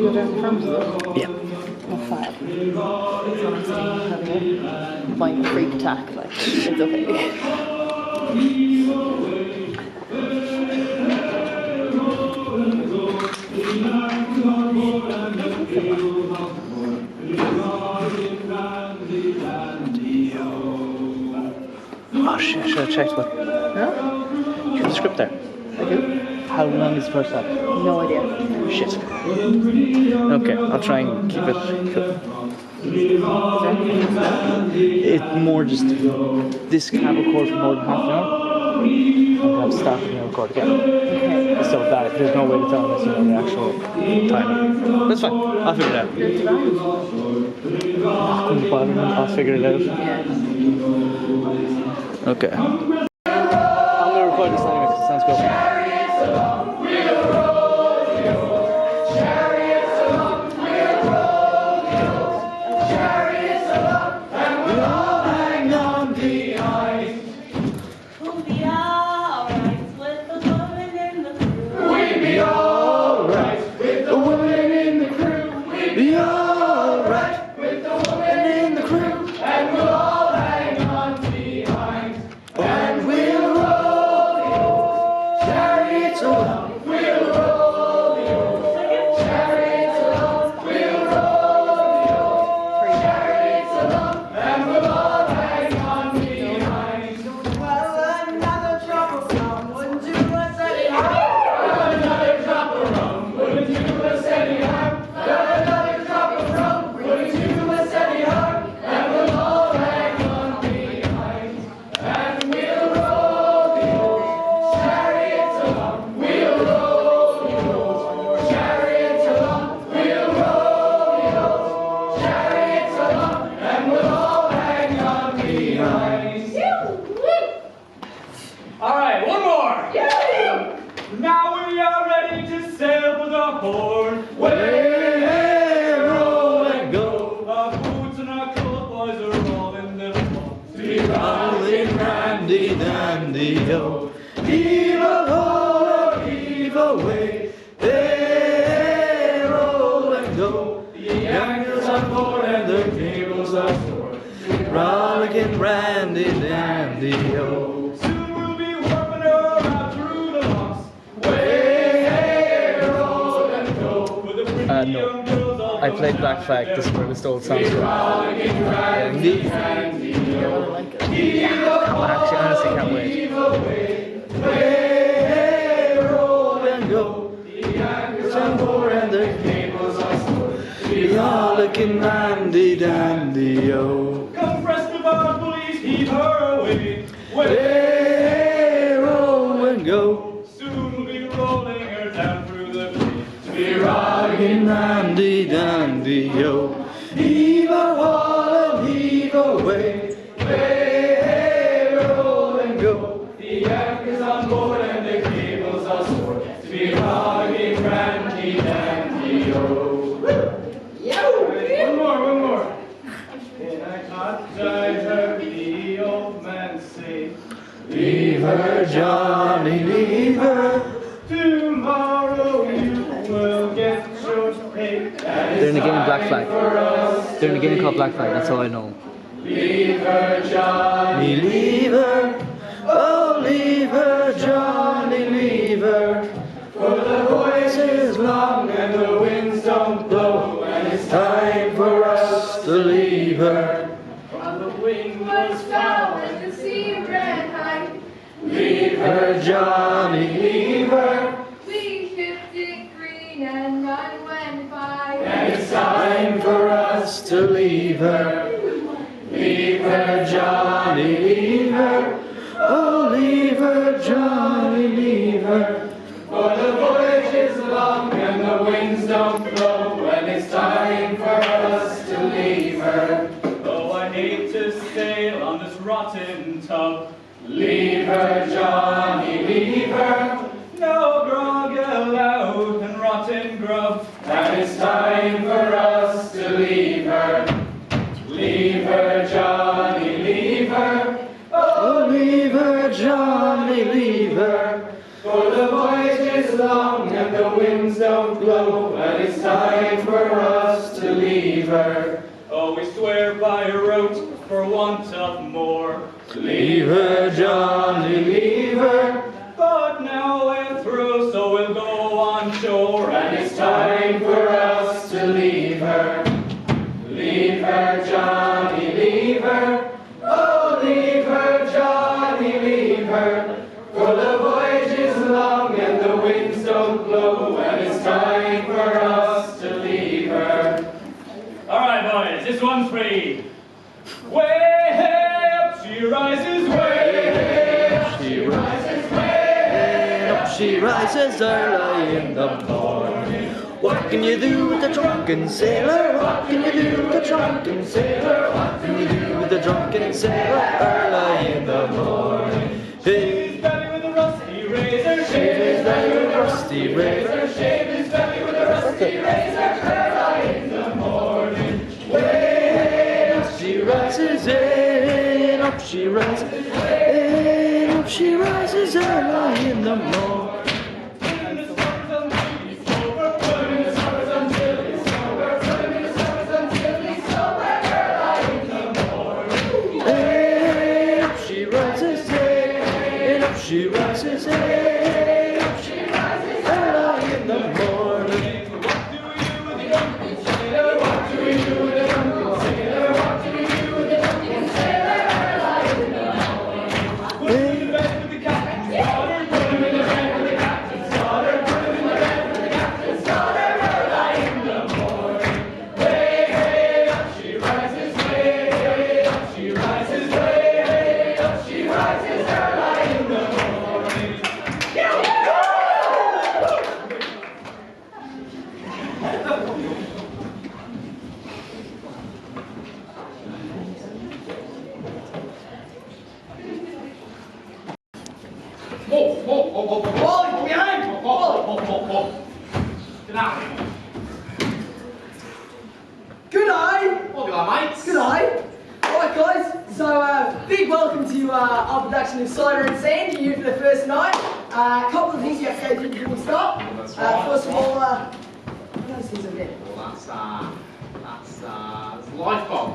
go down the front of it? Yeah. Oh, fab. It's honestly having a violent freak attack, like, it's okay. Oh shit, I should have checked what. Huh? Do you have the script there? I do? How long is the first act? No idea. Shit. Okay, I'll try and keep it cool. It's more just this can't record for more than half an hour. I'll have to start and record again. Okay. So that there's no way to tell unless you know the actual time. That's fine. I'll figure it out. That's fine. I'll figure it out. Yeah. Okay. I'm gonna record this anyway because it sounds good. No. I played Black Flag, this is where the stole sounds from. Actually, honestly, can't wait. We are looking dandy dandy, oh. Come press the bar, police, heave her away. Way, roll and go. Soon we'll be rolling her down through the street. Be rocking dandy dandy, oh. Heave a haul and heave away. Way, roll and go. The anchor's on board and the cables are sore. To be rocking dandy dandy, oh. One more. In a cottage, heard the old man say, leave her, Johnny, leave her. Tomorrow you will get your pay. They're in a game of Black Flag. They're in a game called Black Flag, that's all I know. Leave her, Johnny, leave her. Oh, leave her, Johnny, leave her. For the voyage is long and the winds don't blow, and it's time for us to leave her. For the wind was foul and the sea ran high. Leave her, Johnny, leave her. We shipped it green and none went by, and it's time for us to leave her. Leave her, Johnny, leave her. Oh, leave her, Johnny, leave her. For the voyage is long and the winds don't blow, and it's time for us to leave her. Oh, I hate to sail on this rotten tub. Leave her, Johnny, leave her. No grog allowed and rotten grub, and it's time for us to leave her. Leave her, Johnny, leave her. Oh, leave her, Johnny, leave her. For the voyage is long and the winds don't blow, and it's time for us to leave her. Oh, we swear by her oath for want of more. Leave her, Johnny, leave her. But now we're through, so we'll go on shore. And it's time for us to leave her. Leave her, Johnny, leave her. Oh, leave her, Johnny, leave her. For the voyage is long and the winds don't blow, and it's time for us to leave her. All right, boys, this one's free. Way up she rises, way up she rises, way Up she rises early in the morning. What can you do with a drunken sailor? What can you do with a drunken sailor? What can you do with a drunken sailor early in the morning? Hey, his belly with a rusty razor, shave his belly with a rusty razor. Shave his belly with a rusty razor early in the morning. Way up She rises in, up she rises in, up she rises early in the morning. She rises in, up she rises early in the morning. What do we do with a drunken sailor? What do we do with a drunken sailor early in the morning? put him in the bed with the captain's daughter, Put him in the bed with the captain's daughter. Put him in the bed with the captain's daughter early in the morning. Way up she rises, way up she rises, way up she rises early in the morning. Barley, behind! Barley! Good day! Well, good day, mates. Good day! Alright guys, so big welcome to our production of Cider and Sand. You're here for the first night. A couple of things you have to go through before we start. That's right. First of all, what are those things over there? Well, that's a lifeboat.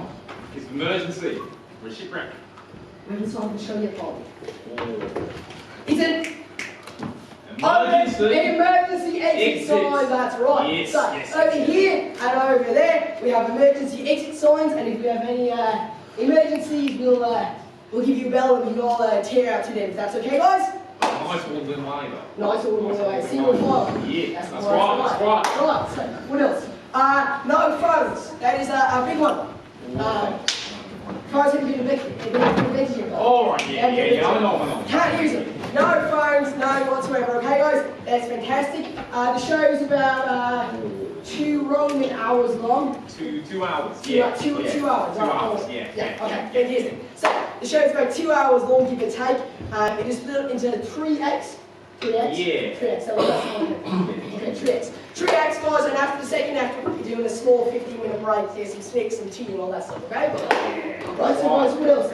It's an emergency. We're a shipwreck. Maybe so I can show you a Barley. Is it? Emergency. Emergency exit Exits. signs, that's right. Yes, so yes, over yes. here and over there we have emergency exit signs, and if we have any emergencies we'll give you a bell and we can all tear out to them, if that's okay guys? Nice orderly way, though. Nice order way, single file. Yeah, that's right. right. Right, so what else? No phones, that is a big one. Phones have been invented here guys. Alright, yeah, I know. Can't use them. No phones, no whatsoever. Okay, guys, that's fantastic. The show is about 2 Roman hours long. 2 hours. Two Yeah. hours. 2 Right. hours, yeah. Okay, fantastic. So the show is about 2 hours long, give or take. It is split into 3 acts. 3 acts. Yeah. 3 acts. Okay, 3 acts. 3 acts, guys, and after the second act, we're doing a small 15-minute break. There's some snacks, some tea, and all that stuff. Okay. Right. So, guys, what else?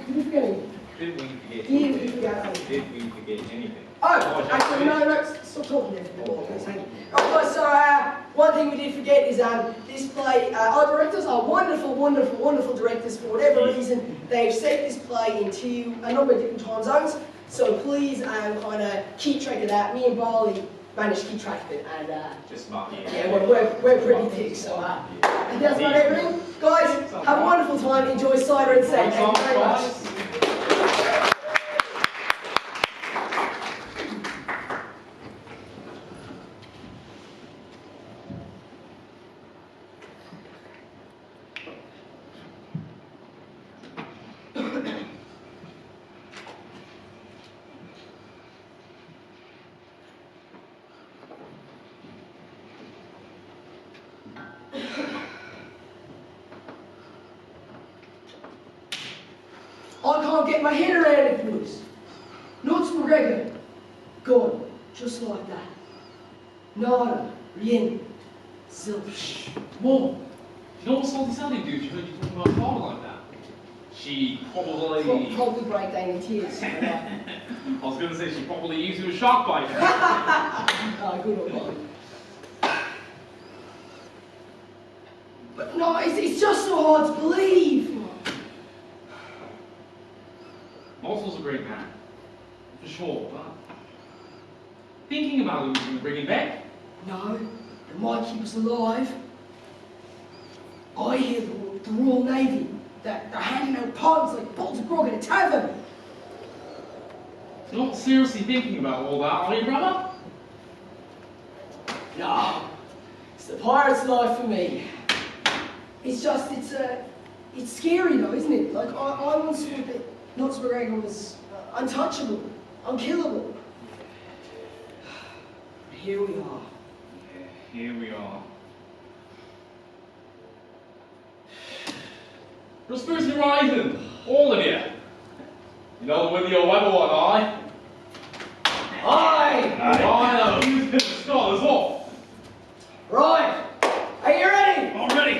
Did we forget anything? Did we forget Did we anything? forget anything? Did we forget anything? Oh, actually, no, stop talking there for a while, please, thank you. Right, guys, so one thing we did forget is this play, our directors are wonderful, wonderful, wonderful directors. For whatever reason, they've set this play into a number of different time zones, so please kind of keep track of that. Me and Barley managed to keep track of it, and Just smart, yeah, we're pretty thick, so and that's about everything. Guys, have a wonderful time, enjoy Cider and Sand. Thank you very much. I can't get my head around it, boys. Nuts McGregor. Gone. Just like that. Nada. Rien. Zilch. Whoa! You know what salty sounding dude? You heard you talking about a father like that? She probably... Probably break down in tears. I was going to say she probably used you a shark bite. Ah, good old boy. But no, it's just so hard to believe. Mossel's a great man, for sure, but thinking about losing and bringing Beck? No, it might keep us alive. I hear the Royal Navy, they're handing out puns like bottles of grog in a tavern. You're not seriously thinking about all that, are you, brother? No, it's the pirate's life for me. It's just, it's scary though, isn't it? Like, I once thought that Knots McGregor was untouchable, unkillable. Here we are. Yeah, here we are. Prosperity rising, all of you. You know whether you'll ever one, aye? Aye! I know, who's going to start us off? Right, are you ready? I'm ready.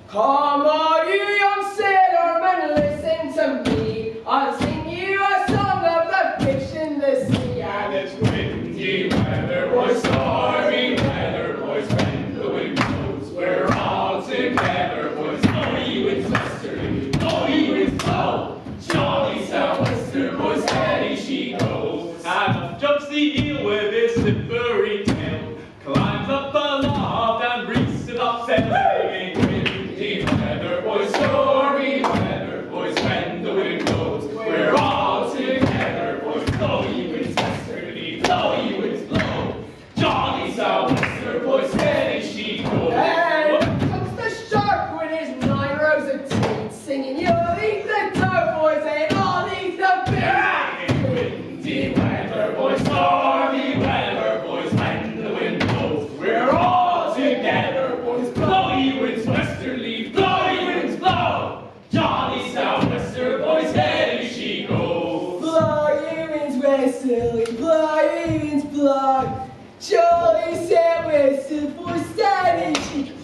Come all you young sailormen, listen to me. I'll sing you a song of the fish in the sea. And it's windy weather, boys, stormy weather, boys, when the wind blows, we're all together, boys. Oh, you winds westerly, oh, you winds blow. Jolly southwester, boys, steady she goes. And jumps the eel with his slippery tail, climbs up aloft and reaches it up, sailing. Windy weather, boys, stormy weather, boys, when the wind blows, we're all together, boys. Oh, you winds westerly, oh, you winds blow. Jolly southwester, boys, steady she goes. And comes the shark with his 9 rows of teeth, singing, you'll eat the dough, boys, and I'll eat the beer. Windy weather, boys, stormy weather, boys, when the wind blows, we're all together, boys. Blow ye winds westerly, blow ye winds blow. Jolly southwester, boys, steady she goes. Blow you winds westerly, blow you winds blow. Jolly southwester, boys, steady she goes.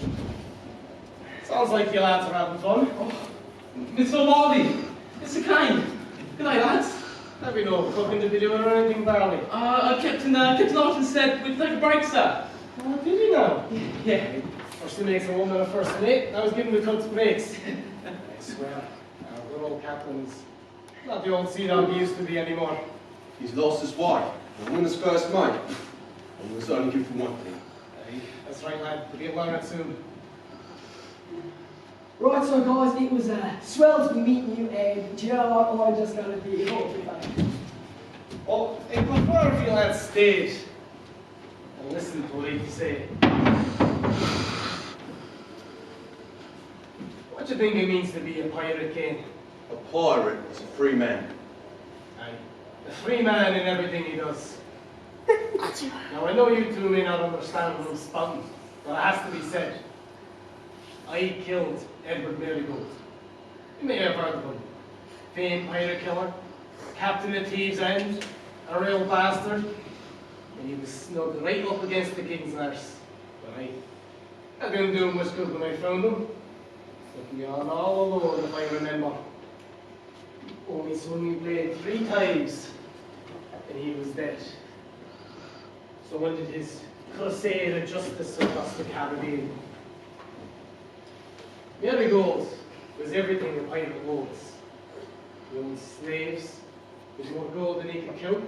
Sounds like you lads are having fun. Mr. Barley, Mr. Kind. Good night, lads. Have you no cooking to be doing or anything, Barley? Captain Argent said we'd take a break, sir. Oh, did you know? Yeah. First mate's a woman, a first mate. I was giving the cooks breaks. I swear, our good old captain's not the old sea dog he used to be anymore. He's lost his wife, and won his first mate. And was only good for one thing. Aye, that's right, lad. We'll be learning soon. Right, so guys, it was swell to be meeting you, and do you know what? I'm just going to be Well, I prefer if you lads stayed and listen to what I have to say. What do you think it means to be a pirate, Kane? A pirate is a free man. Aye, a free man in everything he does. Now, I know you two may not understand what I'm spouting, but it has to be said. I killed Everett Marigold. You may have heard of him. Famed pirate killer, captain of Thieves' End, a real bastard, and he was snug right up against the king's nurse. But I didn't do him much good when I found him. Took me on all alone, if I remember. Only swung me blade 3 times, and he was dead. So ended his crusade of justice across the Caribbean. Marigold was everything a pirate was. He owned slaves, with more gold than he could count,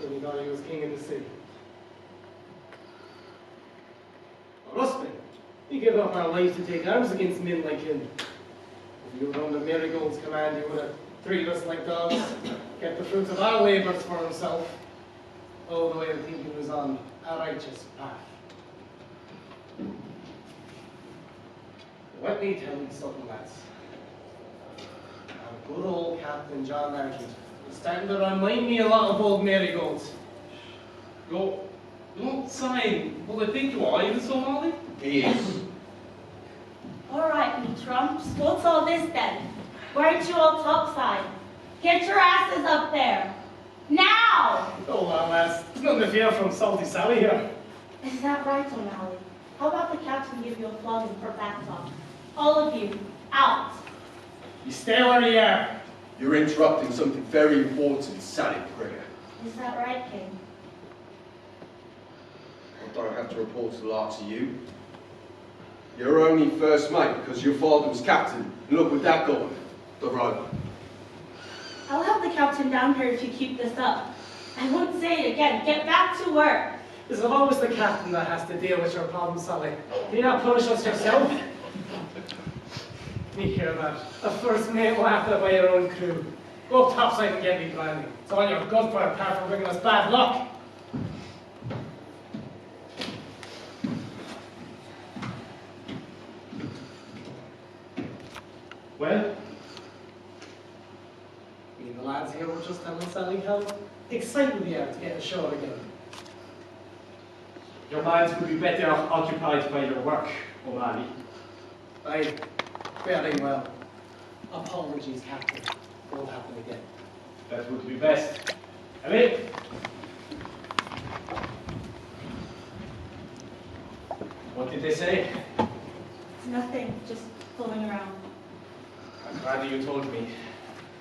so he thought he was king of the sea. Our husband, he gave up our lives to take arms against men like him. If he were under Marigold's command, he would have treated us like dogs, kept the fruits of our labours for himself, although I think he was on a righteous path. Let me tell you something, lads. Our good old Captain Jon Argent is starting to remind me a lot of old Marigolds. You're not saying what I think you are, even so, Barley? He is. All right, you trumps. What's all this then? Why aren't you all topside? Get your asses up there. Now! Oh, well, lads, there's nothing to fear from Salty Sally here. Is that right, O'Malley? How about the captain give you a flogging for back talk? All of you, out. You stay where you are. You're interrupting something very important, Sally Gregor. Is that right, King? I don't have to report to the likes of you. You're only first mate because your father was captain. And look what that got. The rope. I'll have the captain down here if you keep this up. I won't say it again. Get back to work. Is it always the captain that has to deal with your problems, Sally? Can you not punish us yourself? You hear that? A first mate laughed at by your own crew. Go up topside and get me brandy. It's all you're good for apart from bringing us bad luck. Well? Me and the lads here were just telling Sally how excited we are to get ashore again. Your minds would be better occupied by your work, O'Malley. Aye, very well. Apologies, Captain. Won't happen again. That would be best. Allez! What did they say? It's nothing. Just fooling around. I'm glad you told me.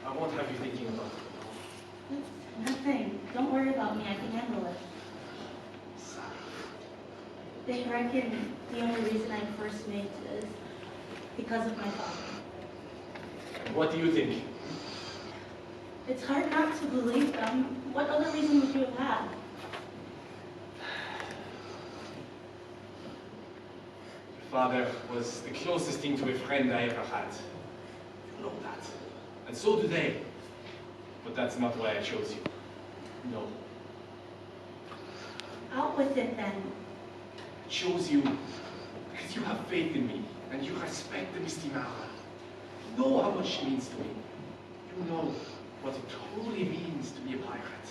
I won't have you thinking about it. It's nothing. Don't worry about me. I can handle it. They reckon the only reason I'm first mate is because of my father. What do you think? It's hard not to believe them. What other reason would you have had? Your father was the closest thing to a friend I ever had. You know that. And so do they. But that's not why I chose you. No. Out with it then. I chose you because you have faith in me and you respect the Misty Mara. You know how much she means to me. You know what it truly means to be a pirate.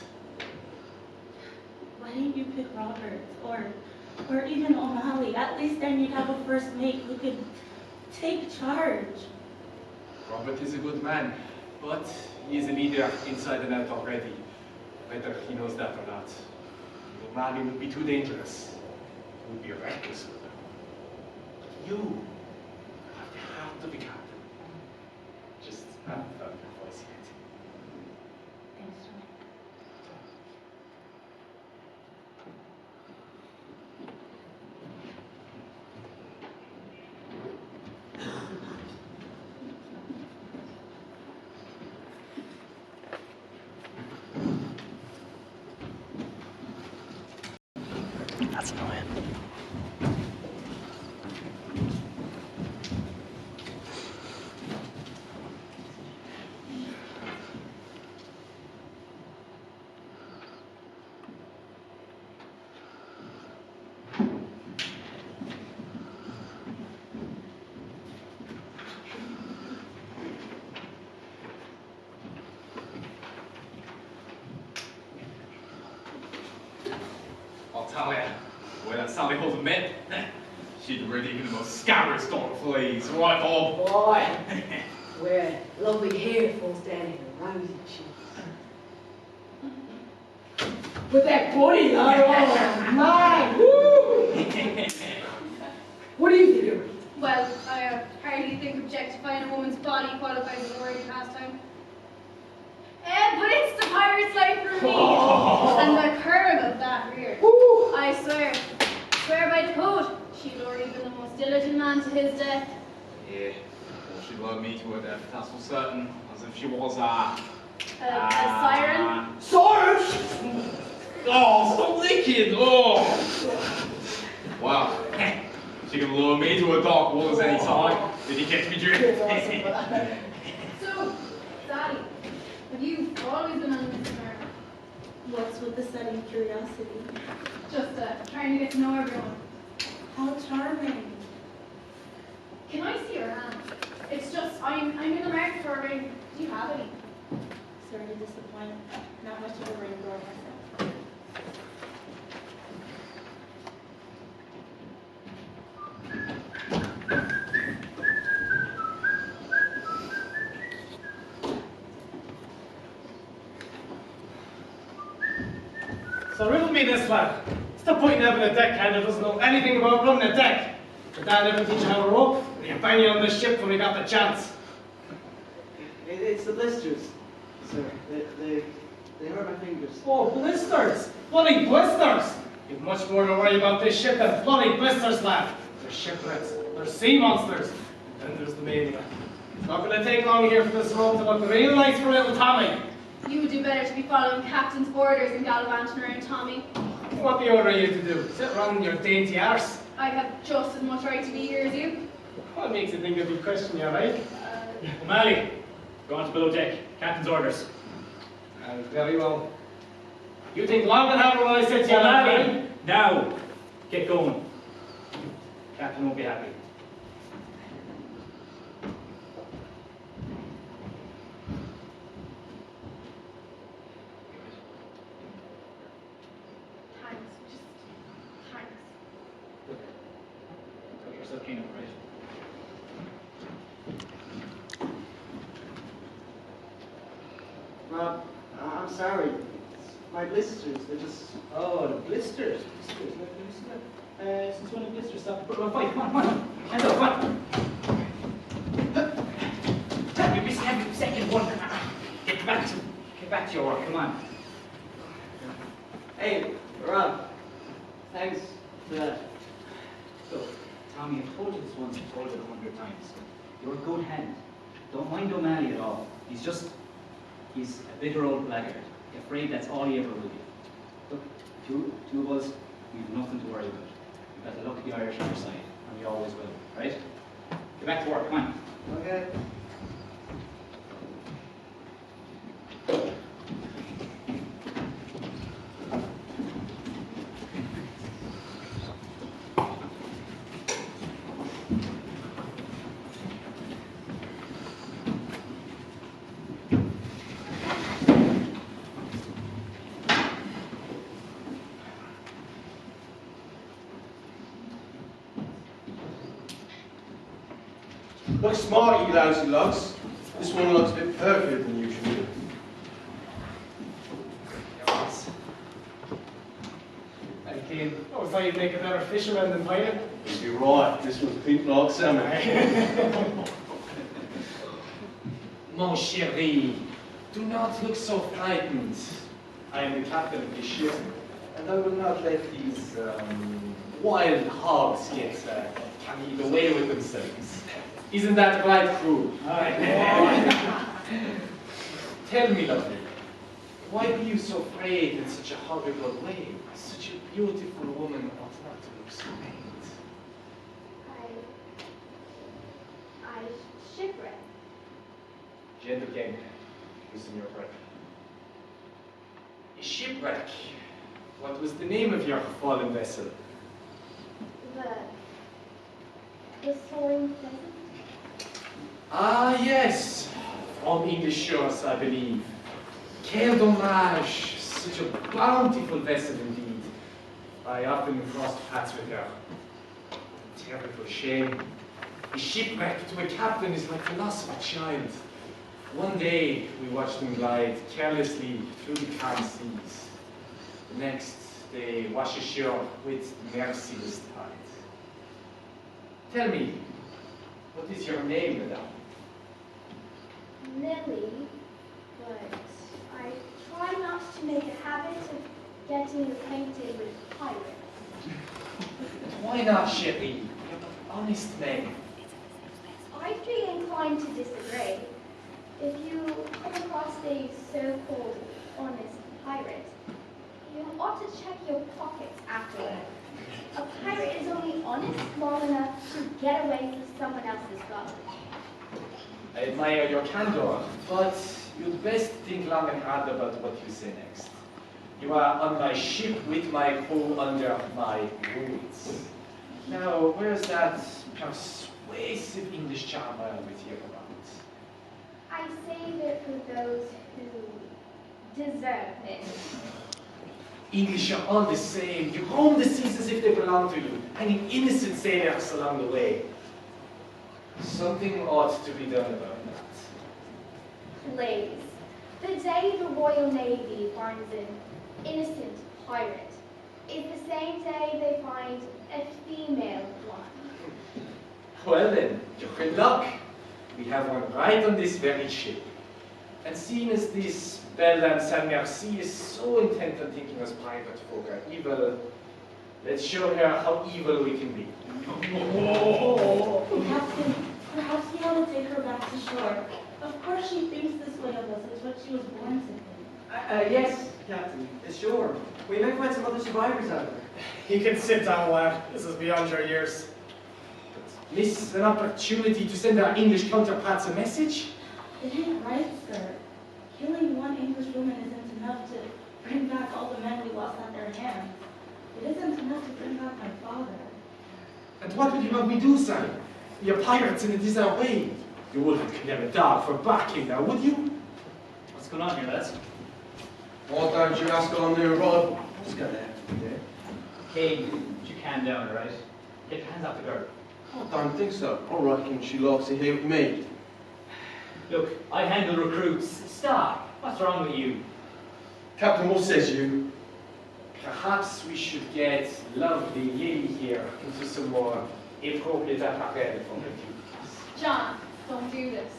Why didn't you pick Robert or even O'Malley? At least then you'd have a first mate who could take charge. Robert is a good man, but he is a leader inside and out already, whether he knows that or not. O'Malley would be too dangerous. He would be reckless with them. You have the heart of a captain. Just haven't found your voice yet. Thanks, John. That's annoying. I'll tell you, the way that Sally holds a mint, she'd really give them a scabbard storm of fleas. Right, Bob? Boy, we're lovely hair falls down in a rosy cheeks. But that body though, oh man, woo! What do you think of it? Well, I hardly think objectifying a woman's body qualifies as a worthy pastime. But it's the pirate's life for me, and the curve of that rear. Woo! I swear by the code, she'd already been the most diligent man to his death. Yeah, well, she'd love me to her death, that's for certain, as if she was A siren? Siren! Oh, stop licking! Oh! Wow. She can lure me to a dark waters any time if you catch me drift. So, Daddy, have you always been on this Mara? What's with the sudden curiosity? Just trying to get to know everyone. How charming. Can I see your hand? It's just, I'm in the market for a ring. Do you have any? Sorry to disappoint. Not much of a ring girl myself. So riddle me this, lad. What's the point in having a deckhand that doesn't know anything about running a deck? Did Dad ever teach you how to rope? Or you bang you on this ship when we got the chance? It's the blisters, sir. They hurt my fingers. Oh, blisters! Bloody blisters! You've much more to worry about this ship than bloody blisters, lad. There's shipwrecks, there's sea monsters, and then there's the mania. It's not going to take long here for this road to look real nice for little Tommy. You would do better to be following Captain's orders and gallivanting around Tommy. What the order are you to do? Sit around your dainty arse? I have just as much right to be here as you. What makes you think I'd be questioning you, like? O'Malley, go on to below deck. Captain's orders. Very well. You think long and hard when I said to you, O'Malley, now, get going. Captain won't be happy. Thanks, just thanks. Cut yourself clean up, right? Rob, I'm sorry. My blisters, they're just... Oh, the blisters. Blisters. Let me see that. Since when the blisters stop? Fight, come on. Hands up, come on. You missed every second one. Get back to your work, come on. Hey, Rob. Thanks for that. Look, Tommy, I've told you this once, I've told you 100 times. You're a good hand. Don't mind O'Malley at all. He's a bitter old blackguard. You're afraid that's all he ever will be. Look, two of us, we've nothing to worry about. We've got the luck of the Irish on our side, and we always will, right? Get back to work, come on. Okay. Looks smart, you lousy lugs. This one looks a bit perfier than usual. Hey, Keane, I thought you'd make a better fisherman than pilot. You'd be right, this one's pink like salmon. Mon chéri, do not look so frightened. I am the captain of this ship, and I will not let these wild hogs get carried away with themselves. Isn't that right, crew? Tell me, lovely, why be you so afraid in such a horrible way? Such a beautiful woman ought not to look so pained. I shipwrecked. Gentle game, loosen your breath. A shipwreck. What was the name of your fallen vessel? The soaring pheasant? Ah, yes. From English shores, I believe. Quel dommage. Such a bountiful vessel indeed. I often crossed paths with her. Terrible shame. A shipwreck to a captain is like the loss of a child. One day, we watched them glide carelessly through the calm seas. The next, they wash ashore with merciless tide. Tell me, what is your name, madame? Lily, but I try not to make a habit of getting acquainted with pirates. Why not, chérie? You're an honest man. I'd be inclined to disagree. If you come across a so-called honest pirate, you ought to check your pockets afterward. A pirate is only honest long enough to get away with someone else's gold. I admire your candor, but you'd best think long and hard about what you say next. You are on my ship with my crew under my rules. Now, where's that persuasive English charm I always hear about? I save it for those who deserve it. English are all the same. You roam the seas as if they belong to you, hanging innocent sailors along the way. Something ought to be done about that. Please, the day the Royal Navy finds an innocent pirate is the same day they find a female one. Well then, you're in luck. We have one right on this very ship. And seeing as this Belle Saint Merci is so intent on thinking us private folk are evil, let's show her how evil we can be. Captain, perhaps we ought to take her back to shore. Of course she thinks this way of us. It's what she was born to think. Yes, Captain, sure. We might find some other survivors out there. You can sit down, lad. This is beyond your years. This is an opportunity to send our English counterparts a message. It ain't right, sir. Killing one English woman isn't enough to bring back all the men we lost at their hands. It isn't enough to bring back my father. And what would you have me do, sir? We are pirates and it is our way. You wouldn't condemn a dog for barking now, would you? What's going on here, lads? Why don't you ask on the arrival? Just go there. Hey, would you calm down, alright? Get your hands off the girl. I don't think so. I reckon she likes to hear with me. Look, I handle recruits. Stop. What's wrong with you? Captain, what says you? Perhaps we should get lovely Lily here into some more appropriate apparel for her duties. John, don't do this.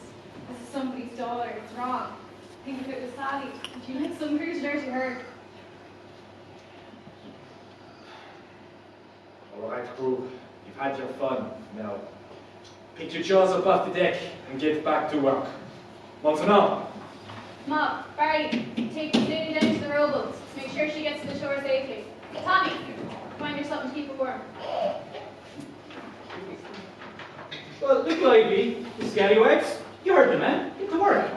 This is somebody's daughter. It's wrong. Think if it was Sally, would you like some cruise dirty her? All right, crew. You've had your fun. Now, pick your jaws up off the deck and get back to work. Maintenant. Mom, Barley, take Lily down to the rowboat. Make sure she gets to the shore safely. Tommy, find her something to keep her warm. Well, look lively, the scallywags. You heard the man. Get to work.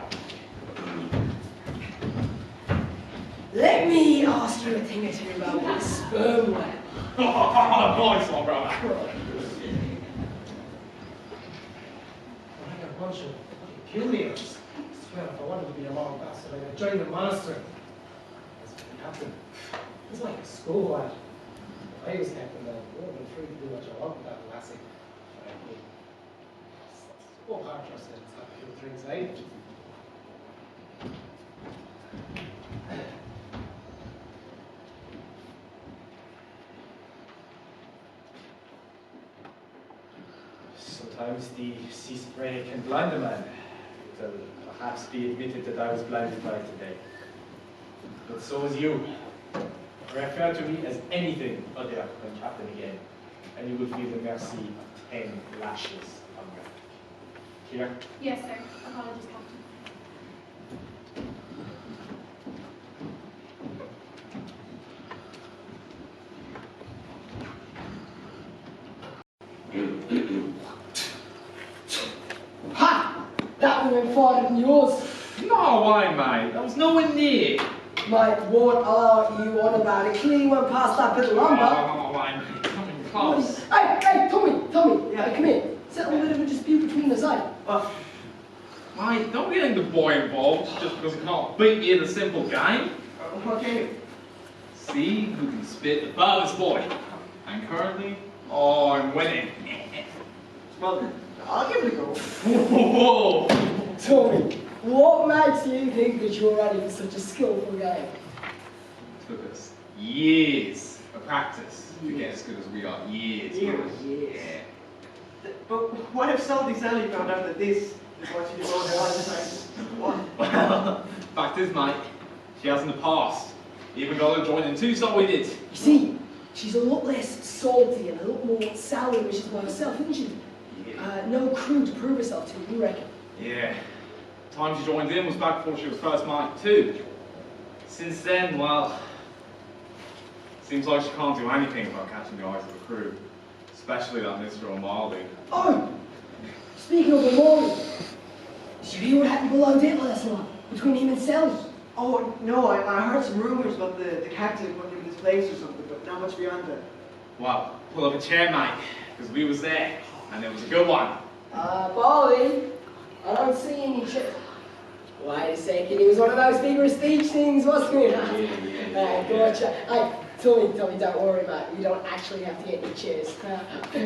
Let me ask you a thing or two about this sperm whale. Nice one, brother. I got a bunch of Gillians. I swear, if I wanted to be a long bastard, I'd join the monastery. As captain, it's like a school lad. If I was captain, then I would have been free to do what I want with that lassie. Oh, hard trust it. It's got a few drinks, eh? Sometimes the sea spray can blind a man. It will perhaps be admitted that I was blinded by it today. But so was you. Refer to me as anything other than captain again, and you will feel the mercy of 10 lashes on your back. Clear? Yes, sir. Apologies, Captain. Ha! That one went farther than yours. No way, mate. That was nowhere near. Mate, what are you on about? It clearly went past that bit of lumber. Oh, mate. Coming close. Hey, Tommy, yeah. Come here. Settle a bit of a dispute between us, eh? Mate, don't be getting the boy involved just because he can't beat me in a simple game. Okay. See who can spit the farthest boy. And currently, I'm winning. Well, I'll give it a go. Whoa! Tommy, what makes you think that you're ready for such a skillful game? Took us years of practice to get as good as we are. Years. Years. But what if Salty Sally found out that this is what she did all her life? What? Well, fact is, mate, she has in the past. Even got her joined in too, so we did. You see, she's a lot less salty and a lot more sour when she's by herself, isn't she? No crew to prove herself to, you reckon? Yeah. The time she joined in was back before she was first mate too. Since then, well, seems like she can't do anything about catching the eyes of the crew. Especially that Mr. O'Malley. Oh! Speaking of O'Malley, did you hear what happened below deck last night? Between him and Sally? Oh, no, I heard some rumours about the captain putting him in his place or something, but not much beyond that. Well, pull up a chair, mate, because we was there, and it was a good one. Barley, I don't see any Wait a second, it was one of those figure of speech things, wasn't it? Yeah. Gotcha. Hey, Tommy, don't worry, mate. You don't actually have to get any chairs.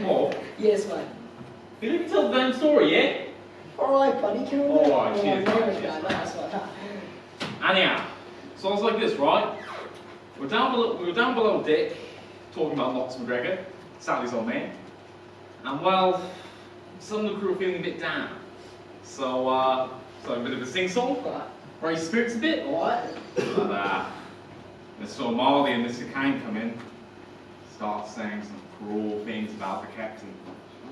Oh? Yes, mate. You didn't tell the damn story yet? Alright, buddy, can we Alright, cheers, there we mate, go, cheers. nice one. Anyhow, so it's like this, right? We were down below deck, talking about Lox McGregor, Sally's old man. And well, some of the crew were feeling a bit down. So a bit of a sing-song. Right, spirits a bit? What? But Mr. O'Malley and Mr. Kine come in, start saying some cruel things about the captain.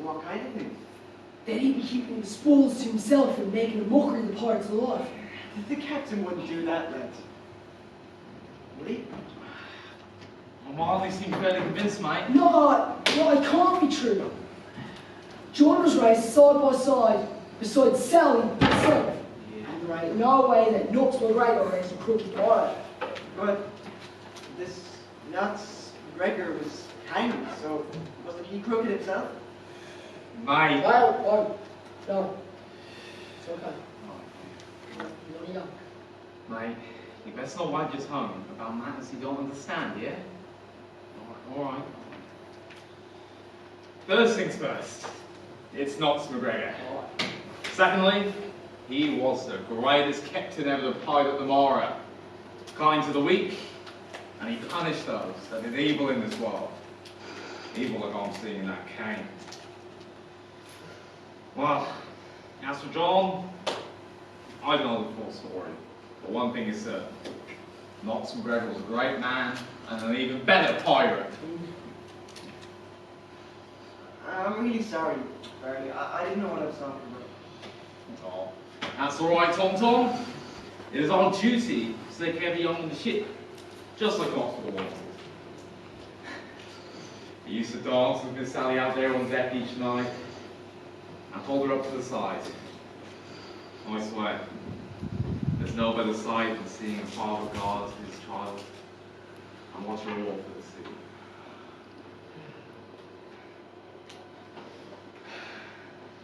What kind of thing? That he'd be keeping the spoils to himself and making a mockery of the pirate's life. The captain wouldn't do that, lad. Would he? O'Malley seemed fairly convinced, mate. No, it can't be true. John was raised side by side beside Sally herself. And there ain't no way that Nooks will rate her as a crooked pirate. But this nuts Gregor was hanged, so wasn't he crooked himself? Mate. Well, no. It's okay. You're only young. Mate, you best not wag your tongue about matters you don't understand, yeah? Alright. First things first, it's not McGregor. Secondly, he was the greatest captain ever to pilot the Mara. Kind to the weak, and he punished those that did evil in this world. Evil like I'm seeing in that cane. Well, as for John, I don't know the full story, but one thing is certain. Knox McGregor was a great man and an even better pirate. I'm really sorry, Barley. I didn't know what I was talking about. Oh, that's all right, Tom Tom. It is our duty to take care of the young on the ship, just like off the water. He used to dance with Miss Sally out there on deck each night and hold her up to the side. I swear, there's no better sight than seeing a father guard his child and watch her walk to the sea.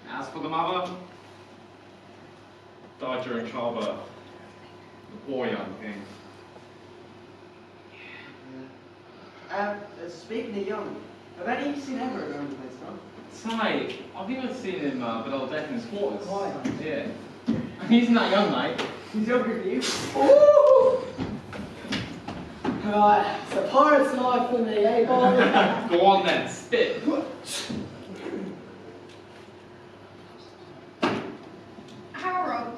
As for the mother, died during childbirth. The poor young thing. Speaking of young, have any of you seen Everett around the place, no? Say, I've even seen him but old deck in his quarters. Why? Yeah. He's not young, mate. He's younger than you. Ooh! Right, it's a pirate's life for me, eh, Barley? Go on then, spit. Harrow.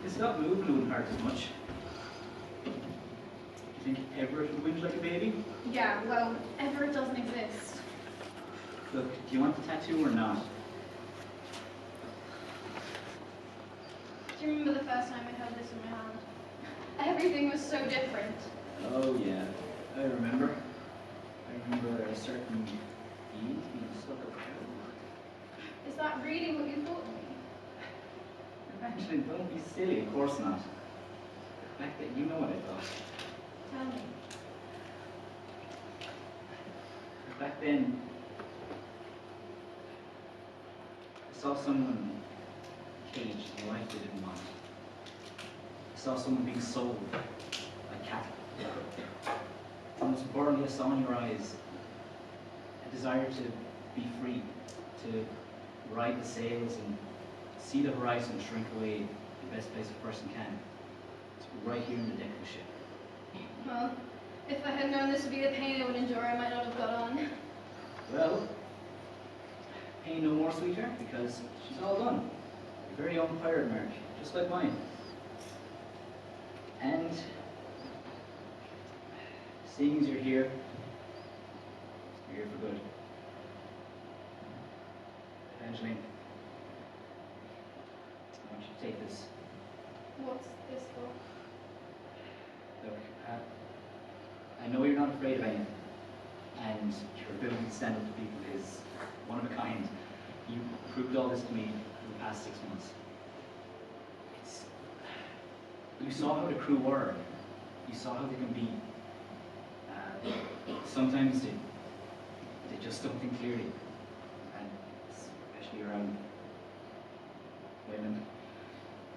Stop moving, it wouldn't hurt as much. You think Everett would whinge like a baby? Yeah, well, Everett doesn't exist. Look, do you want the tattoo or not? Do you remember the first time I held this in my hand? Everything was so different. Oh yeah, I remember. I remember a certain bead being stuck up there. Is that really what you thought of me? Evangeline, don't be silly, of course not. Back then, you know what I thought. Tell me. Back then, I saw someone caged in a life they didn't want. I saw someone being sold like cattle. And most importantly, I saw in your eyes a desire to be free, to ride the sails and see the horizon shrink away the best place a person can. It's right here in the deck of the ship. Well, if I had known this would be the pain I would endure, I might not have got on. Well, pain no more sweeter, because she's all done. Your very own pirate marriage, just like mine. And seeing as you're here for good. Evangeline, I want you to take this. What's this for? Look, I know you're not afraid of anything, and your ability to stand up to people is one of a kind. You proved all this to me in the past 6 months. You saw how the crew were. You saw how they can be. Sometimes they just don't think clearly, and especially around women.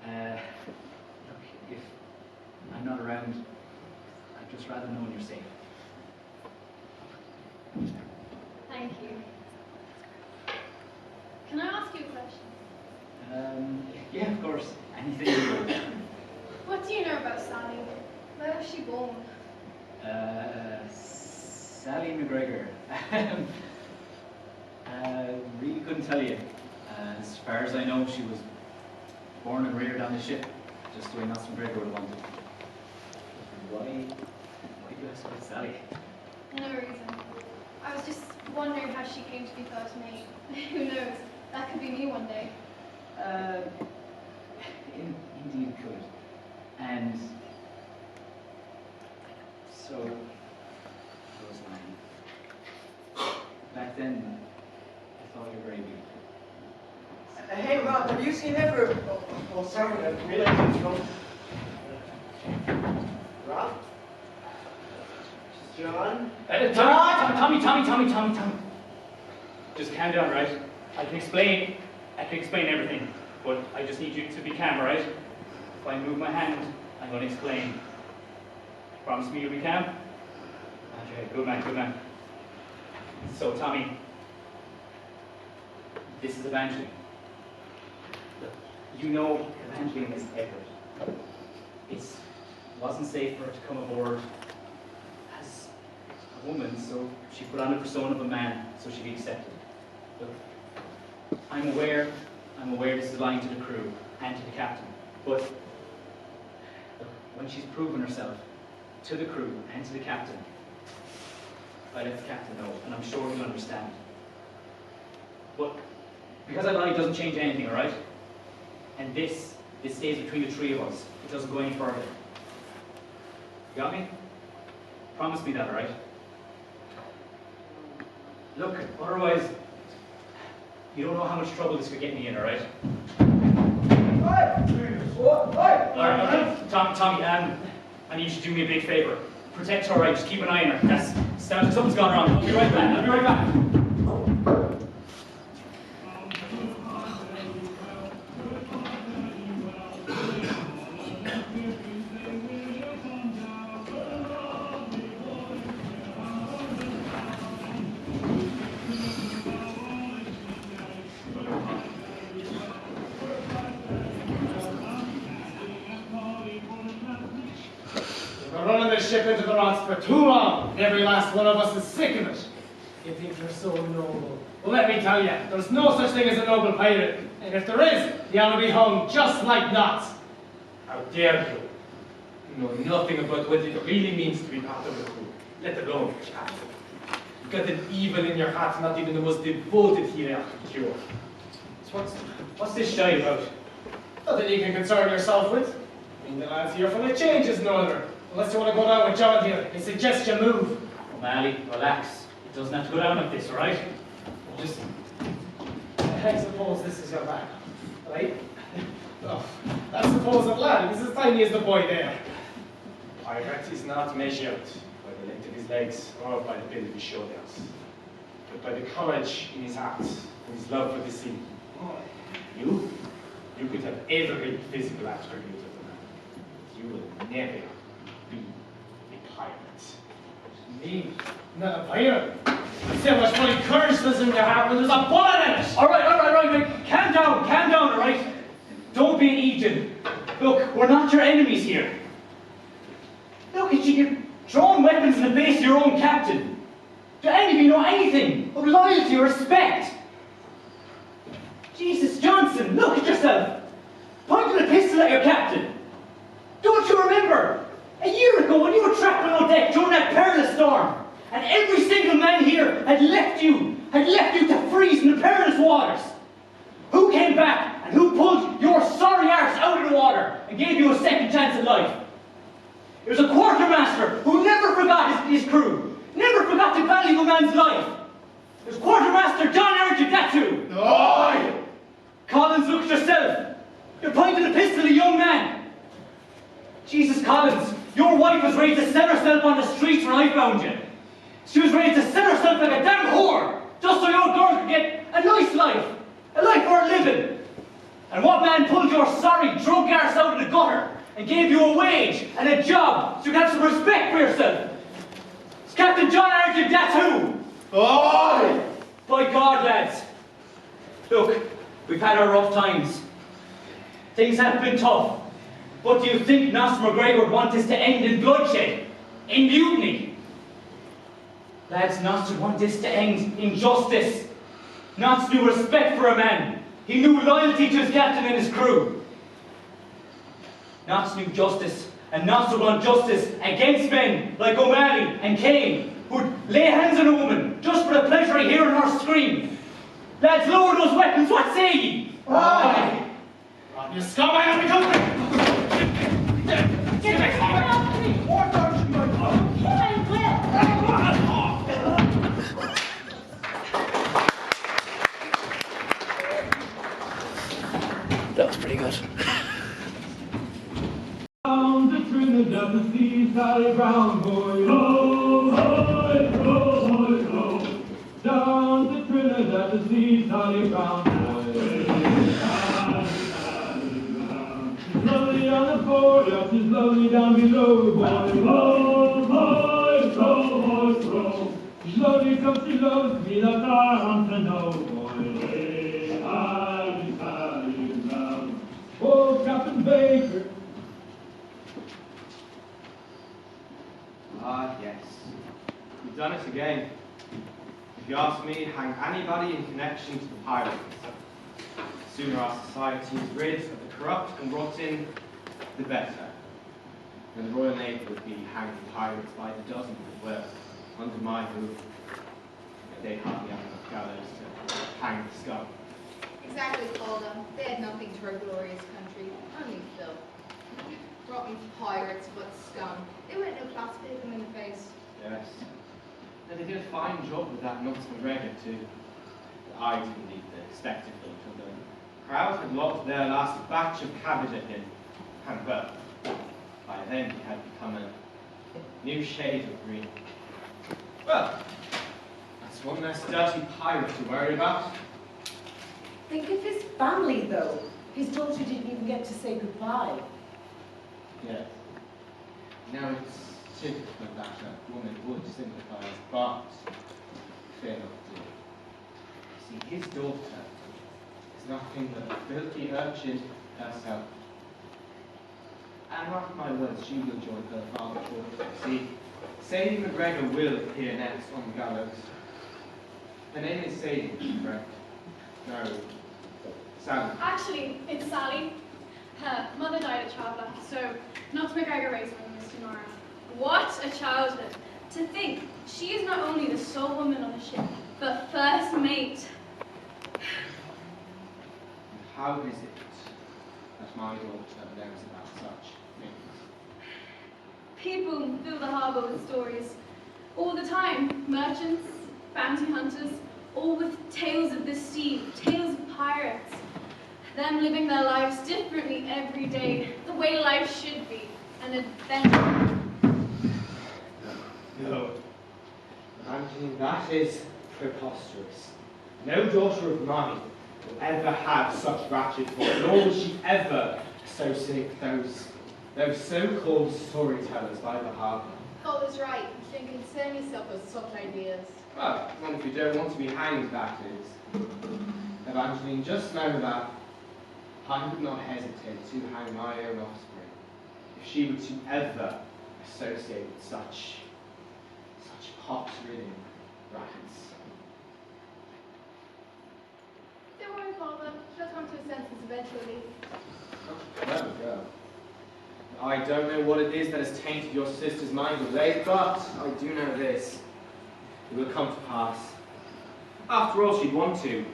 Look, if I'm not around, I'd just rather know when you're safe. Thank you. Can I ask you a question? Yeah, of course. Anything you want. What do you know about Sally? Where was she born? Sally McGregor. Really couldn't tell you. As far as I know, she was born and reared on the ship. Just doing Nasty McGregor would want. Why do you ask about Sally? No reason. I was just wondering how she came to be first mate. Who knows? That could be me one day. Indeed could. And so was mine. Back then, I thought you were very beautiful. Hey, Rob, have you seen Everett? Oh, sorry, I didn't realize you was from. Rob? John? Tommy. Just calm down, right? I can explain everything, but I just need you to be calm, right? If I move my hand, I'm going to explain. Promise me you'll be calm? Okay, good man. So, Tommy, this is Evangeline. You know Evangeline is Everett. It wasn't safe for her to come aboard as a woman, so she put on the persona of a man so she'd be accepted. Look, I'm aware this is lying to the crew and to the captain, but look, when she's proven herself to the crew and to the captain, I let the captain know, and I'm sure he'll understand. But because I lie doesn't change anything, alright? And this stays between the three of us. It doesn't go any further. You got me? Promise me that, alright? Look, otherwise, you don't know how much trouble this could get me in, alright? Alright, okay. Tommy, I need you to do me a big favour. Protect her, alright? Just keep an eye on her. Something's gone wrong. I'll be right back. Ship into the rocks for too long. Every last one of us is sick of it. You think you're so noble. Well, let me tell you, there's no such thing as a noble pirate. And if there is, he ought to be hung just like knots. How dare you? You know nothing about what it really means to be part of the crew, let alone captain. You've got an evil in your heart, not even the most devoted hero can cure. So what's this shy about? Nothing you can concern yourself with. I mean, the lads here from the changes, no other. Unless you want to go down with John here, I suggest you move. O'Malley, relax. It doesn't have to go down like this, alright? Just... I suppose this is your man, right? Oh, I suppose that lad is as tiny as the boy there. Pirate is not measured by the length of his legs or by the build of his shoulders, but by the courage in his heart and his love for the sea. You could have every physical attribute of the man. You will never be a pirate. Me? Not a pirate? See how much bloody courage there's in your heart when there's a bullet in it! Alright, calm down, alright? Don't be an Eden. Look, we're not your enemies here. Look at you, you're drawing weapons in the face of your own captain. Do any of you know anything of loyalty or respect? Jesus Johnson, look at yourself. Pointing a pistol at your captain. Don't you remember? A year ago when you were trapped below deck during that perilous storm, and every single man here had left you to freeze in the perilous waters. Who came back and who pulled your sorry arse out of the water and gave you a second chance at life? It was a quartermaster who never forgot his crew, never forgot to value a man's life. It was Quartermaster Jon Argent, that's who. Aye! Collins, look at yourself. You're pointing a pistol at a young man. Jesus, Collins, your wife was ready to sell herself on the streets where I found you. She was ready to sell herself like a damn whore, just so your girl could get a nice life, a life worth living. And what man pulled your sorry, drunk arse out of the gutter and gave you a wage and a job so you could have some respect for yourself? It's Captain Jon Argent, that's who. Aye! By God, lads. Look, we've had our rough times. Things have been tough. But do you think Nasty McGregor would want this to end in bloodshed? In mutiny? Lads, Nasty would want this to end in justice. Nasty knew respect for a man. He knew loyalty to his captain and his crew. not to do justice, and not to run justice against men like O'Malley and Kane, who'd lay hands on a woman just for the pleasure of hearing her scream. Lads, lower those weapons, what say ye? Aye! Run, you scum, I have become Get your hand off me! What don't you like? I That was pretty good. Down to Trinidad, the sea, Sally Brown, boy, ho, ho, ho, ho, ho. Down to Trinidad, the sea, Sally Brown, boy. She's lovely on the fore, she's lovely down below, boy, ho, ho, ho, ho, ho. She's lovely because she loves me, that's all I want to know, boy. Hey, Sally, Sally Brown. Oh, Captain Baker. Ah, yes. You've done it again. If you ask me, hang anybody in connection to the pirates. The sooner our society is rid of the corrupt and rotten, the better. And the Royal Navy would be hanging pirates by the dozen that were under my roof. They hardly have enough gallows to hang the scum. Exactly, Calder. They had nothing to our glorious country, only filth. Rotten pirates, but scum. They weren't no class to hit them in the face. Yes. And they did a fine job with that Nuts McGregor too. But I didn't need the spectacle until the crowd had locked their last batch of cabbage at him. And well, by then he had become a new shade of green. Well, that's one less dirty pirate to worry about. Think of his family, though. His daughter didn't even get to say goodbye. Yes. Now it's typical that a woman would sympathise, but fear not do. See, his daughter is nothing but a filthy urchin herself. And mark my words, she will join her father shortly. See, Sadie McGregor will appear next on the gallows. Her name is Sadie, correct? No, Sally. Actually, it's Sally. Her mother died at childbirth, so Nuts McGregor raised her in Misty Mara. What a childhood! To think, she is not only the sole woman on the ship, but first mate. How is it that my daughter knows about such things? People fill the harbour with stories all the time. Merchants, bounty hunters, all with tales of the sea, tales of pirates. Them living their lives differently every day, the way life should be, an adventure. No. Evangeline, that is preposterous. No daughter of mine will ever have such ratchet thoughts, nor will she ever associate those so-called storytellers by the harbour. Calder's right. You shouldn't concern yourself with such ideas. Well, and if you don't want to be hanged, that is. Evangeline, just know that I would not hesitate to hang my own offspring if she were to ever associate with such pot-ridden rackets. Don't worry, Calder. She'll come to her senses eventually. There we go. I don't know what it is that has tainted your sister's mind of late, but I do know this. It will come to pass. After all, she'd want to,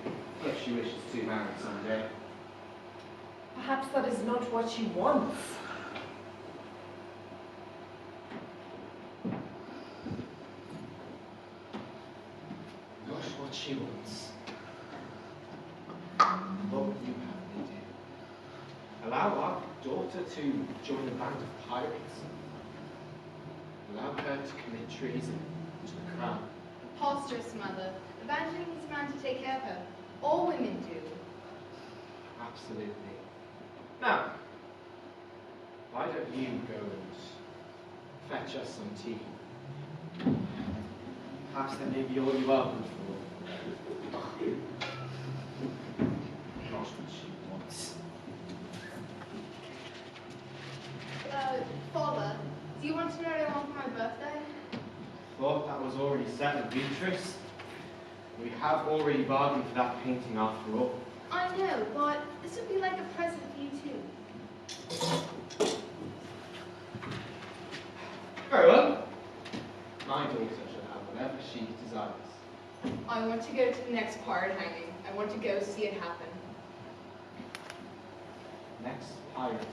if she wishes to marry someday. Perhaps that is not what she wants. Not what she wants. What would you have me do? Allow our daughter to join a band of pirates? Allow her to commit treason to the crown? Preposterous, mother. Evangeline needs a man to take care of her. All women do. Absolutely. Now, why don't you go and fetch us some tea? Perhaps that may be all you are good for. Not what she wants. Father, do you want to know what I want for my birthday? Thought that was already set with Beatrice. We have already bargained for that painting after all. I know, but this would be like a present for you too. Very well. My daughter shall have whatever she desires. I want to go to the next pirate hanging. I want to go see it happen. Next pirate.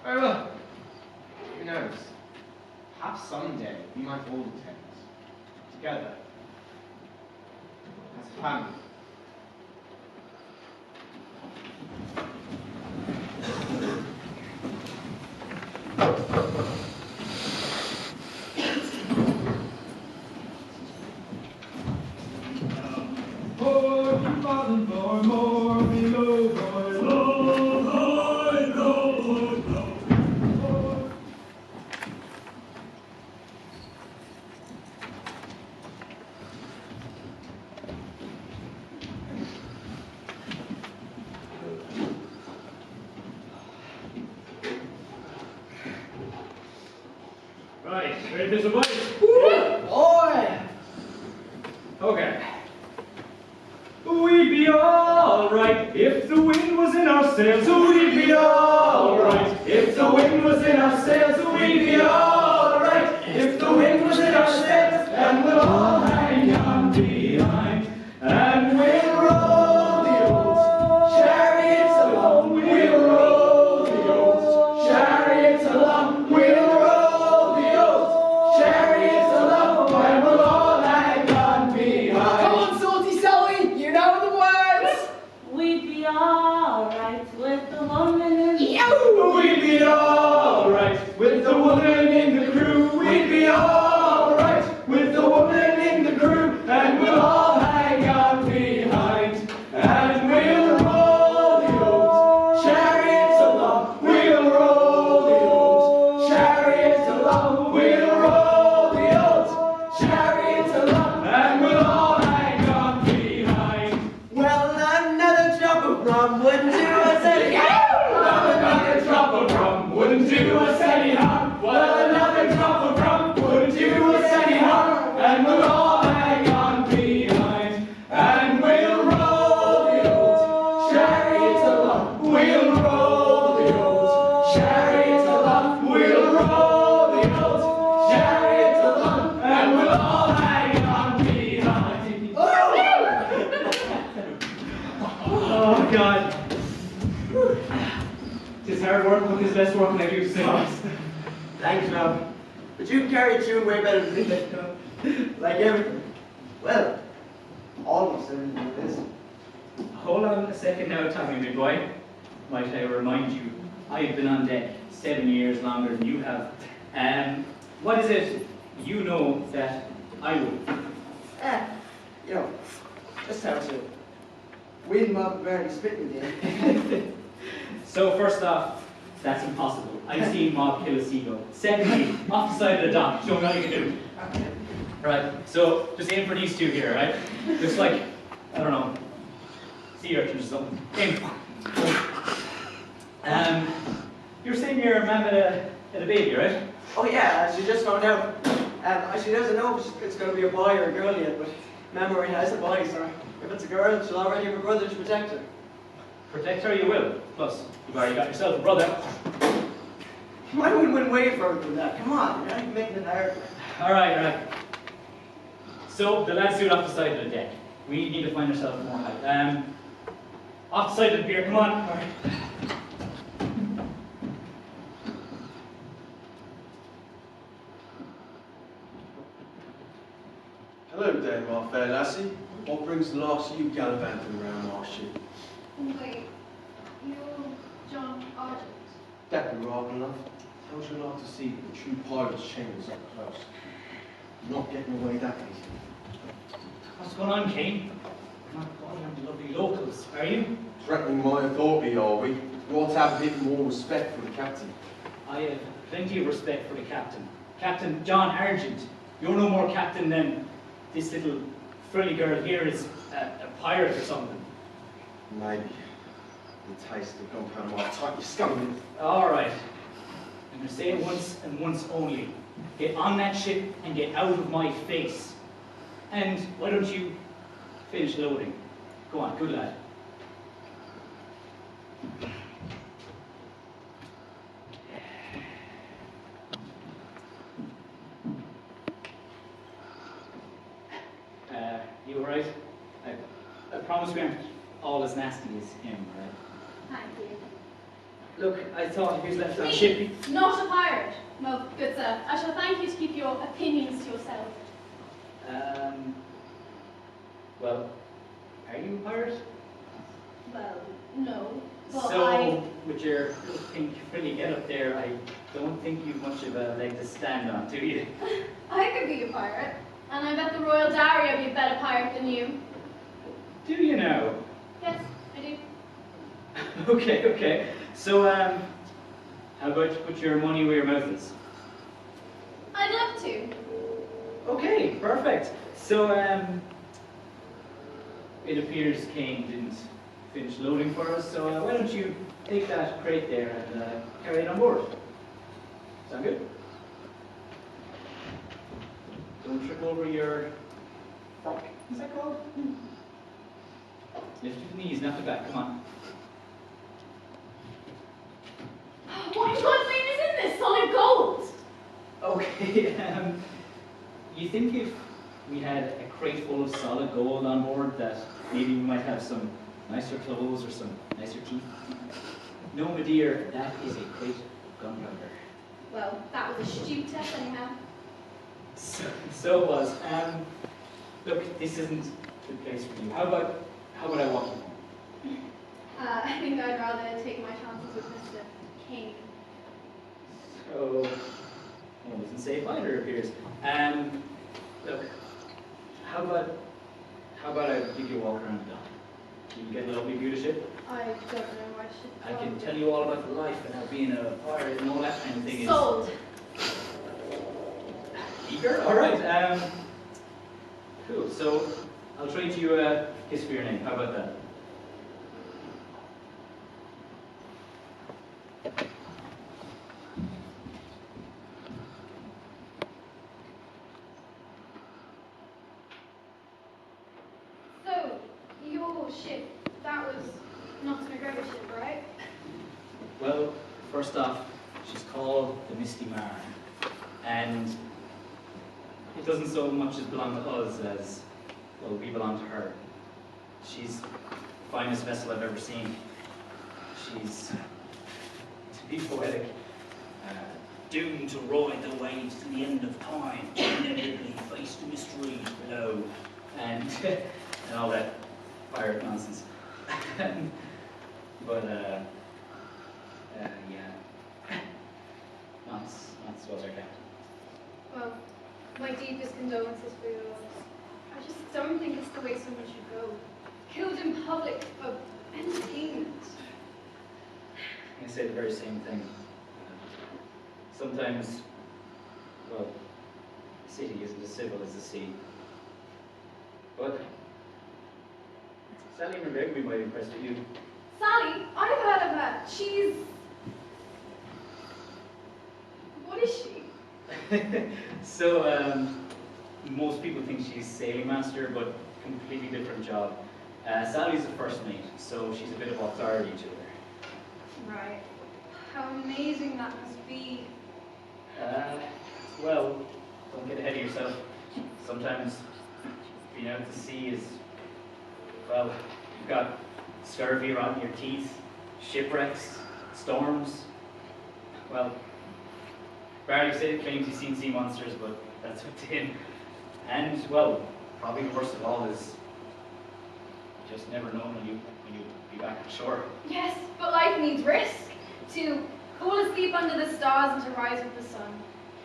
Very well. Who knows? Perhaps someday we might all attend together as a family. Right, ready for some boys? Oi! Okay. We'd be alright if the wind was in our sails. We'd be alright if the wind was in our sails. We'd be alright if the wind was in our sails. And we'll all hang on behind. And we'll roll the old chariots along. We'll roll the old chariots along. We'll roll the old chariots along. And we'll all hang on behind. Come on, Salty Sally, you know the words. We'd be alright with the woman in the We'd be alright with the woman in the crew. We'd be alright with the woman in the crew. And we'll all hang on behind. And we'll roll the old chariots along. We'll roll the old chariots along. We'll roll the old chariots along. And we'll all hang on behind. Well, another drop of rum wouldn't do us any Well, another drop of rum wouldn't do us any harm. Well, another drop of rum wouldn't do us any harm. And we'll all hang on behind. And we'll roll the old chariots along. We'll roll the old chariots along. We'll roll the old chariots along. And we'll all hang on behind. Oh, God. Tis hard work, but tis less work than I used to say. Thanks, love. But you can carry a tune way better than me. Like everything. Well, almost everything it is. Hold on a second now, Tommy, my boy. Might I remind you, I've been on deck 7 years longer than you have. What is it you know that I would? You know, just how to win Mob Barley spit with you. So first off, that's impossible. I've seen Mob kill a seagull. Secondly, off the side of the dock, show me what you can do. Right, so just aim for these two here, right? Looks like, I don't know, sea urchins or something. Aim. You were saying your mum had a baby, right? Oh yeah, she just found out. She doesn't know if it's going to be a boy or a girl yet, but memory has a boy, so if it's a girl, she'll already have a brother to protect her. Protect her you will. Plus, you've already got yourself a brother. Mine would win way further than that. Come on, you're not making it hard. Alright. So, the lads do it off the side of the deck. We need to find ourselves more height. Off the side of the pier, come on. Alright. Hello there, my fair lassie. What brings the last of you gallivanting around our ship? Wait, you're Jon Argent. That be right enough. How should I like to see the true pirate's chambers up close? You're not getting away that easy. What's going on, Kane? You're not calling on the lovely locals, are you? Threatening my authority, are we? You ought to have a bit more respect for the captain. I have plenty of respect for the captain. Captain Jon Argent. You're no more captain than this little frilly girl here is a pirate or something. Maybe. The taste of gunpowder might tight your stomach. All right. I'm going to say it once and once only. Get on that ship and get out of my face. And why don't you finish loading? Go on, good lad. You alright? I promise we aren't all as nasty as him, right? Thank you. Look, I thought if he was left on ship, he... Not a pirate. Well, good sir, I shall thank you to keep your opinions to yourself. Well, are you a pirate? Well, no. But So, with your pink frilly get up there, I don't think you've much of a leg to stand on, do you? I could be a pirate. And I bet the Royal Dowry would be a better pirate than you. Do you know? Yes, I do. Okay. So, how about you put your money where your mouth is? I'd love to. Okay, perfect. So, it appears Kane didn't finish loading for us, so why don't you take that crate there and carry it on board? Sound good? Don't trip over your frock, is that called? Lift your knees, not the back, come on. What in God's name is in this? Solid gold! Okay, you think if we had a crate full of solid gold on board that maybe we might have some nicer clothes or some nicer teeth? No, my dear, that is a crate of gunpowder. Well, that was a stupid test anyhow. So it was. Look, this isn't the place for you. How about I walk you home? I think I'd rather take my chances with Mr. King. So, well, isn't safe either, it appears. Look, how about I give you a walk around the dock? You can get a lovely view of the ship. I don't know why I should. I can tell you all about the life and how being a pirate and all that kind of thing is. Sold. Eager? Alright, cool. So, I'll trade you a kiss for your name. How about that? So, your ship, that was not an McGregor ship, right? Well, first off, she's called the Misty Mara. And it doesn't so much as belong to us as, well, we belong to her. She's the finest vessel I've ever seen. She's, to be poetic, doomed to ride the waves to the end of time, inevitably face the mysteries below, and all that pirate nonsense. But, yeah. Not supposed I can't. Well, my deepest condolences for your loss. I just don't think it's the way someone should go. Killed in public for entertainment. I say the very same thing. Sometimes, well, the city isn't as civil as the sea. But Sally and Rebecca might be impressed with you. Sally, I've heard of her. She's... What is she? So, most people think she's sailing master, but completely different job. Sally's the first mate, so she's a bit of authority to her. Right. How amazing that must be. Well, don't get ahead of yourself. Sometimes being out at sea is, well, you've got scurvy around your teeth, shipwrecks, storms. Well, Barley claims he's seen sea monsters, but that's up to him. And, well, probably the worst of all is you just never know when you be back on shore. Yes, but life needs risk. To fall asleep under the stars and to rise with the sun.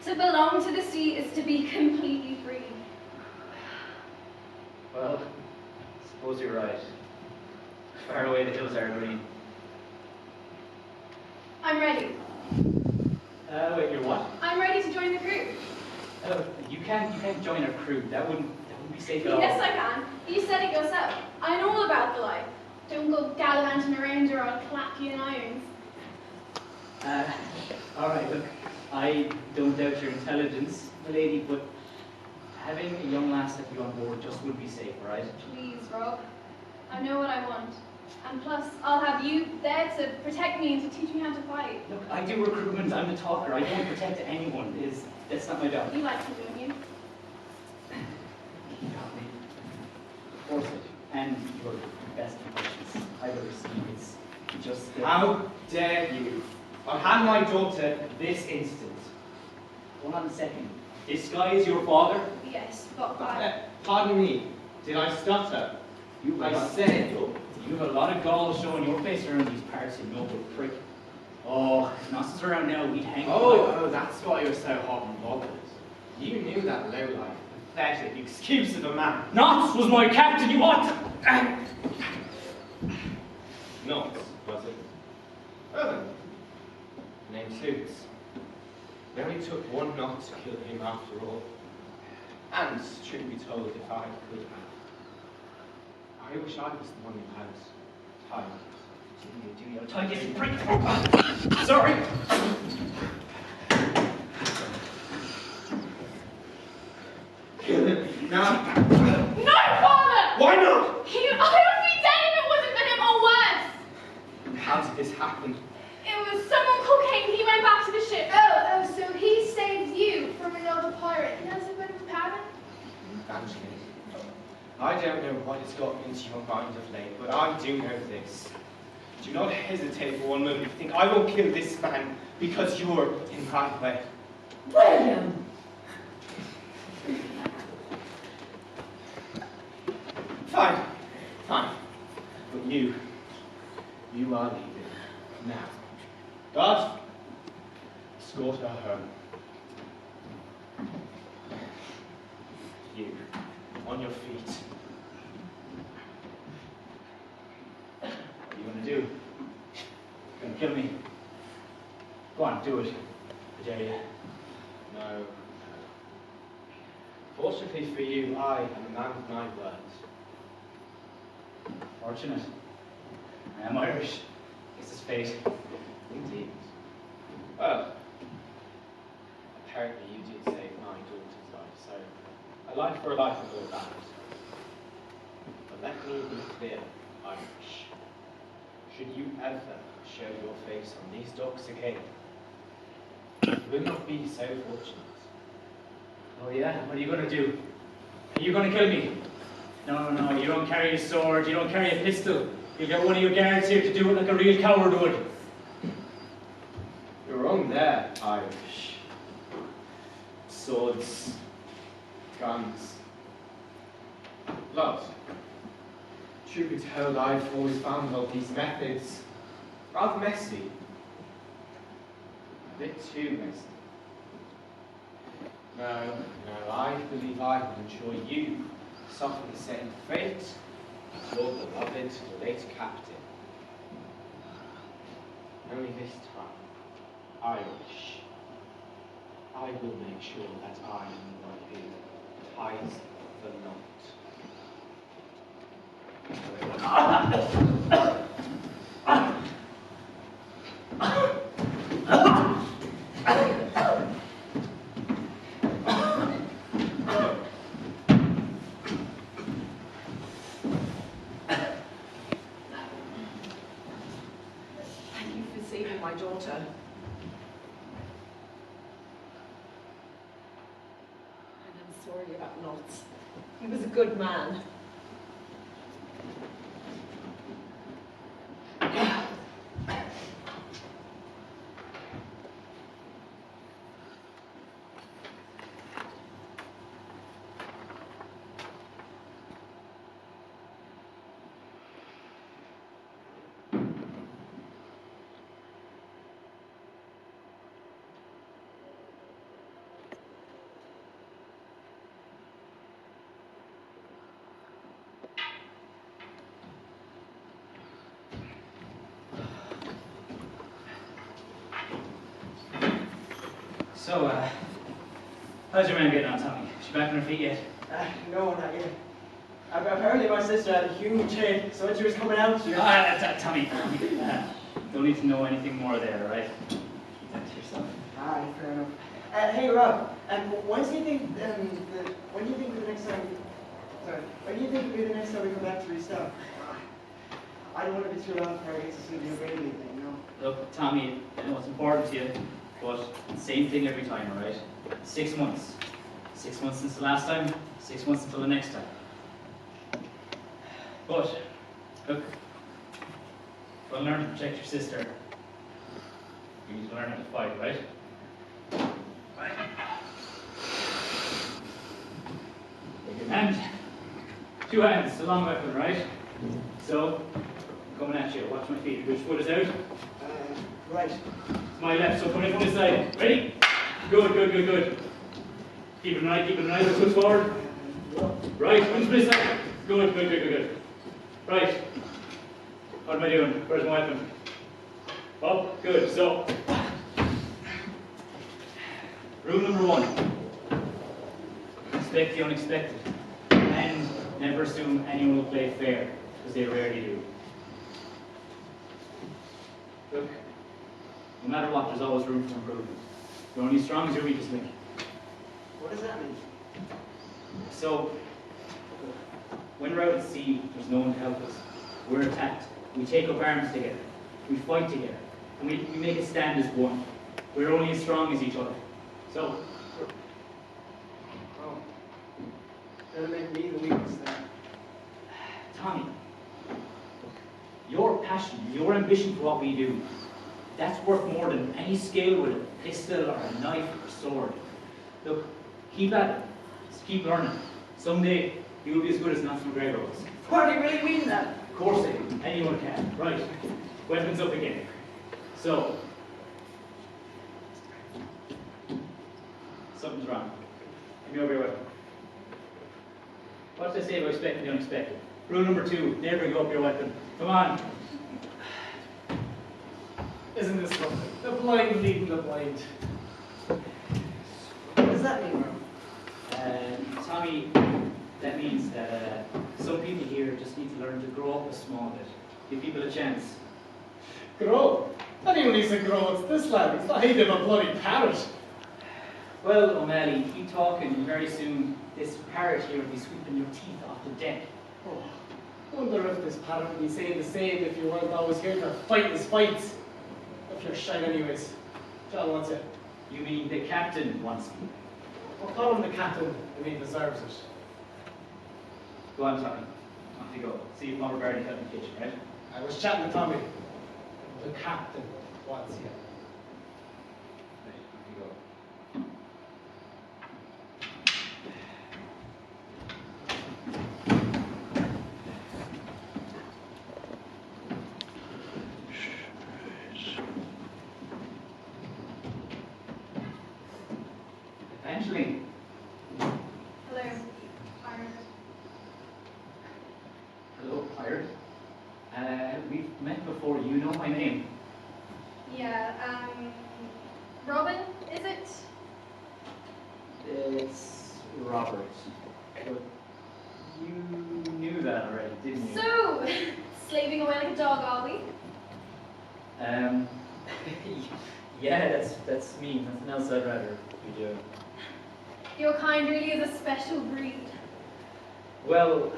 To belong to the sea is to be completely free. Well, I suppose you're right. Far away the hills are green. I'm ready. Wait, you're what? I'm ready to join the crew. You can't join our crew. That wouldn't be safe at all. Yes, I can. You said it yourself. I know all about the life. Don't go gallivanting around or I'll clap you in irons. Alright, look, I don't doubt your intelligence, my lady, but having a young lass like you on board just would be safe, right? Please, Rob. I know what I want. And plus, I'll have you there to protect me and to teach me how to fight. Look, I do recruitment, I'm the talker, I don't protect anyone. That's not my job. You like me, don't you? You got me. Just How dare you? I'll hand my daughter this instant. Hold on a second. This guy is your father? Yes, but I... Pardon me. Did I stutter? I said... You have a lot of gall showing your face around these parts, you noble prick. Oh, if Nos is around now, we'd hang Oh, that's why you're so hot and bothered. You knew that lowlife, pathetic excuse of a man. Nos was my captain, you ought Not, was it? Oh then. Name suits. It only took one knot to kill him after all. And, truth be told, if I could have, I wish I was the one who had time. Do you have time? Yes, prick! Sorry! Kill him now. No, Father! Why not? I would be dead if it wasn't for him, or worse! How did this happen? It was someone called Kane. He went back to the ship. Oh, so he saved you from another pirate. He has a bit of a pattern? Evangeline, I don't know what has gotten into your mind of late, but I do know this. Do not hesitate for one moment to think I will kill this man because you're in my way. William! Fine, fine. But you are leaving now. God, escort her home. You, on your feet. What are you going to do? You're going to kill me? Go on, do it. I dare you. No. Fortunately for you, I am a man of my words. Fortunate. I am Irish. This is fate. Indeed. Well, apparently you did save my daughter's life, so a life for a life is all that. But let me be clear, Irish. Should you ever show your face on these docks again, you will not be so fortunate. Oh yeah? What are you going to do? Are you going to kill me? No, you don't carry a sword, you don't carry a pistol. You'll get one of your guards here to do it like a real coward would. You're wrong there, Irish. Swords, guns, blood. Truth be told, I've always found all these methods rather messy. A bit too messy. No, I believe I will ensure you suffer the same fate as your beloved late captain. Only this time, Irish, I will make sure that I am the one who ties the Thank you for saving my daughter. And I'm sorry about Knots. He was a good man. So, how's your man getting on, Tommy? Is she back on her feet yet? No, not yet. Apparently my sister had a huge hit, so when she was coming out, she... Tommy, don't need to know anything more there, right? Keep that to yourself. Aye, fair enough. Hey Rob, when do you think will be the next time we come back to restock? I don't want to be too long before I get to see the baby thing, you know? Look, Tommy, I know it's important to you, but same thing every time, alright? 6 months. 6 months since the last time, 6 months until the next time. But, look, Well, learn to protect your sister. You need to learn how to fight, right? Right. Take your hand. 2 hands, a long weapon, right? So, coming at you. Watch my feet. Which foot is out? Right. It's my left, so coming from this side. Ready? Good, good, good, good. Keep it in eye, keep it in eye. The foot forward. Right, come from this side. Good, good, good, good, good. Right. What am I doing? Where's my weapon? Up, good. So, rule number 1. Expect the unexpected. And never assume anyone will play fair, because they rarely do. Look, no matter what, there's always room for improvement. You're only as strong as your weakest link. What does that mean? So, when we're out at sea, there's no one to help us. We're attacked. We take up arms together. We fight together. And we make a stand as one. We're only as strong as each other. So, Oh. That'll make me the weakest then. Tommy, your passion, your ambition for what we do, that's worth more than any skill with a pistol or a knife or a sword. Look, keep at it. Just keep learning. Someday, you'll be as good as Nathan McGregor was. What do you really mean that? Of course they do. Anyone can. Right. Weapons up again. So, something's wrong. Give me over your weapon. What did I say about expecting the unexpected? Rule number 2, never give up your weapon. Come on. Isn't this lovely? The blind leading the blind. What does that mean, Ron? Tommy, that means that some people here just need to learn to grow up a small bit. Give people a chance. Grow? Anyone needs to grow, it's this lad. He's not hating a bloody parrot. Well, O'Malley, keep talking, and very soon this parrot here will be sweeping your teeth off the deck. Oh, wonder if this parrot would be saying the same if you weren't always here to fight his fights. If you're shite anyways. John wants it. You mean the captain wants me? Well, call him the captain if he deserves it. Go on, Tommy. Off you go. See if Mama Barley's out in the kitchen, right? I was chatting to Tommy. The captain wants you. Right, off you go. Evangeline. Hello, Iron. Hello, Pirate. We've met before. You know my name. Yeah, Robin, is it? It's Robert. But you knew that already, didn't you? So, slaving away like a dog, are we? Yeah, that's me. Nothing else I'd rather be doing. Your kind really is a special breed. Well,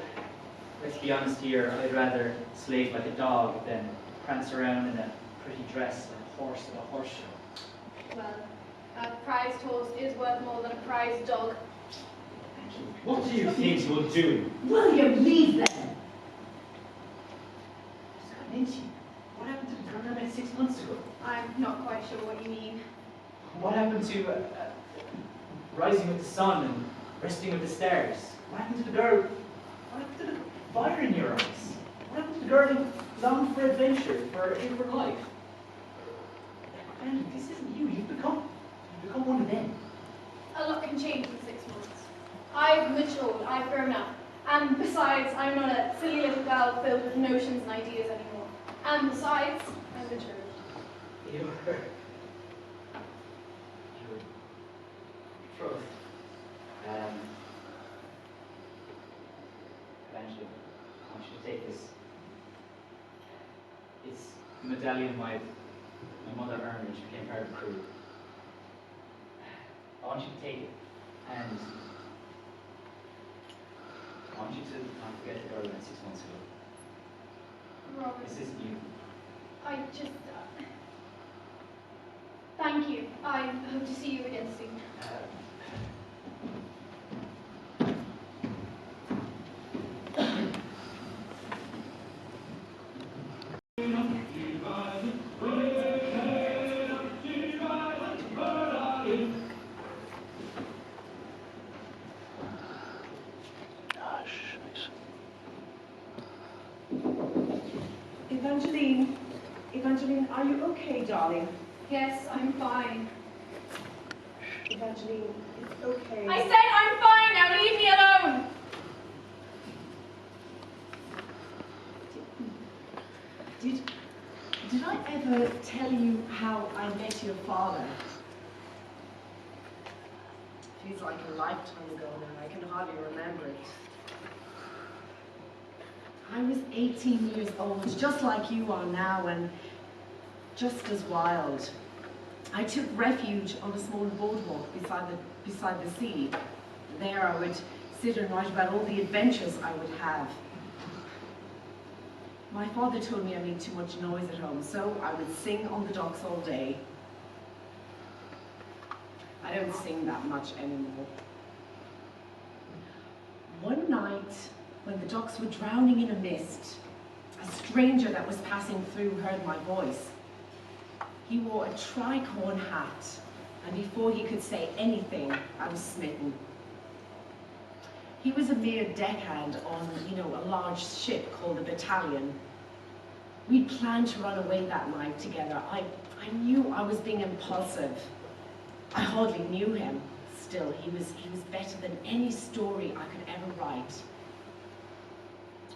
let's be honest here. I'd rather slave like a dog than prance around in a pretty dress like a horse at a horse show. Well, a prized horse is worth more than a prized dog. What do you think you're doing? William, leave them. What's gotten into you? What happened to the girl I met 6 months ago? I'm not quite sure what you mean. What happened to rising with the sun and resting with the stars? What happened to the girl? What happened to the fire in your eyes? What happened to the girl who longed for adventure, for life? And this isn't you. You've become one of them. A lot can change in 6 months. I've matured, I've grown up. And besides, I'm not a silly little girl filled with notions and ideas anymore. And besides, I'm matured. You're betrothed. Eventually, I want you to take this. It's the medallion my mother earned when she became part of the crew. I want you to take it, and I want you to not forget the girl I met 6 months ago. Robert, This isn't you. I just... thank you. I hope to see you again soon. Evangeline, Evangeline, are you okay, darling? Yes, I'm fine. Evangeline, it's okay. I said I'm fine now, leave me alone! Did I ever tell you how I met your father? Feels like a lifetime ago now. I can hardly remember it. I was 18 years old, just like you are now, and just as wild. I took refuge on a small boardwalk beside the sea. There I would sit and write about all the adventures I would have. My father told me I made too much noise at home, so I would sing on the docks all day. I don't sing that much anymore. One night, when the docks were drowning in a mist, a stranger that was passing through heard my voice. He wore a tricorn hat, and before he could say anything, I was smitten. He was a mere deckhand on, a large ship called the Battalion. We'd planned to run away that night together. I knew I was being impulsive. I hardly knew him. Still, he was better than any story I could ever write.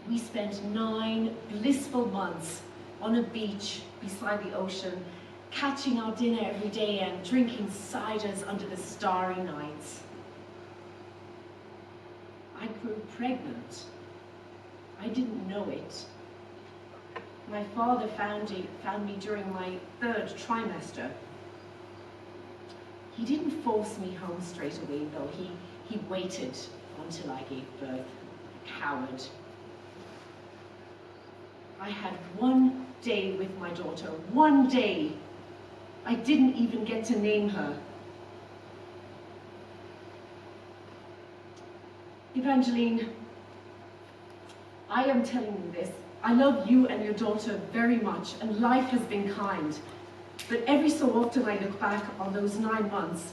We spent 9 blissful months on a beach beside the ocean, catching our dinner every day and drinking ciders under the starry nights. I grew pregnant. I didn't know it. My father found me during my 3rd trimester. He didn't force me home straight away, though. He waited until I gave birth. Coward. I had 1 day with my daughter. 1 day. I didn't even get to name her. Evangeline, I am telling you this. I love you and your daughter very much, and life has been kind. But every so often I look back on those 9 months,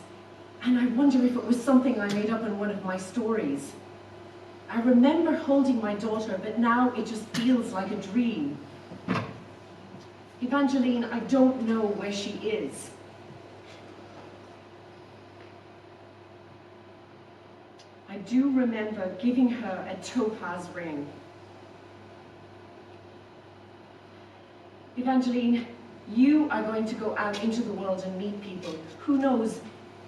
and I wonder if it was something I made up in one of my stories. I remember holding my daughter, but now it just feels like a dream. Evangeline, I don't know where she is. I do remember giving her a topaz ring. Evangeline, you are going to go out into the world and meet people. Who knows,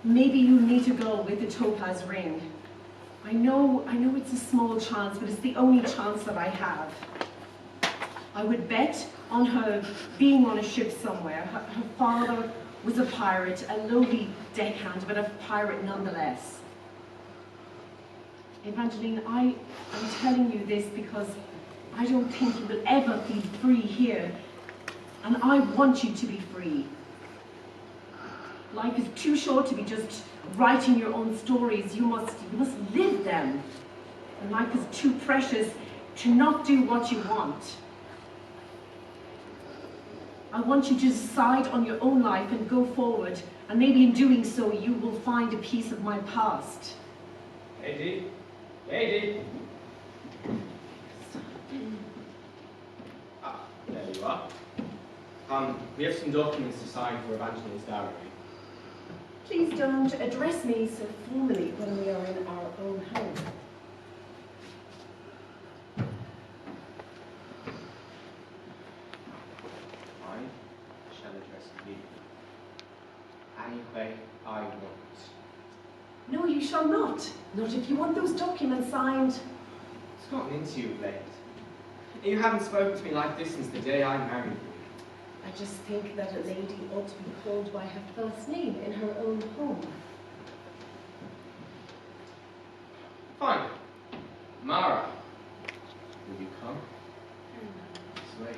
maybe you need to go with a topaz ring. I know it's a small chance, but it's the only chance that I have. I would bet on her being on a ship somewhere. Her father was a pirate, a lowly deckhand, but a pirate nonetheless. Evangeline, I'm telling you this because I don't think you will ever be free here. And I want you to be free. Life is too short to be just writing your own stories. You must live them. And life is too precious to not do what you want. I want you to decide on your own life and go forward. And maybe in doing so, you will find a piece of my past. Lady. Lady. Ah, there you are. We have some documents to sign for Evangeline's dowry. Please don't address me so formally when we are in our own home. I shall address you any way I want. No, you shall not. Not if you want those documents signed. It's gotten into you, late. You haven't spoken to me like this since the day I married you. I just think that a lady ought to be called by her first name in her own home. Fine. Mara, will you come? This way.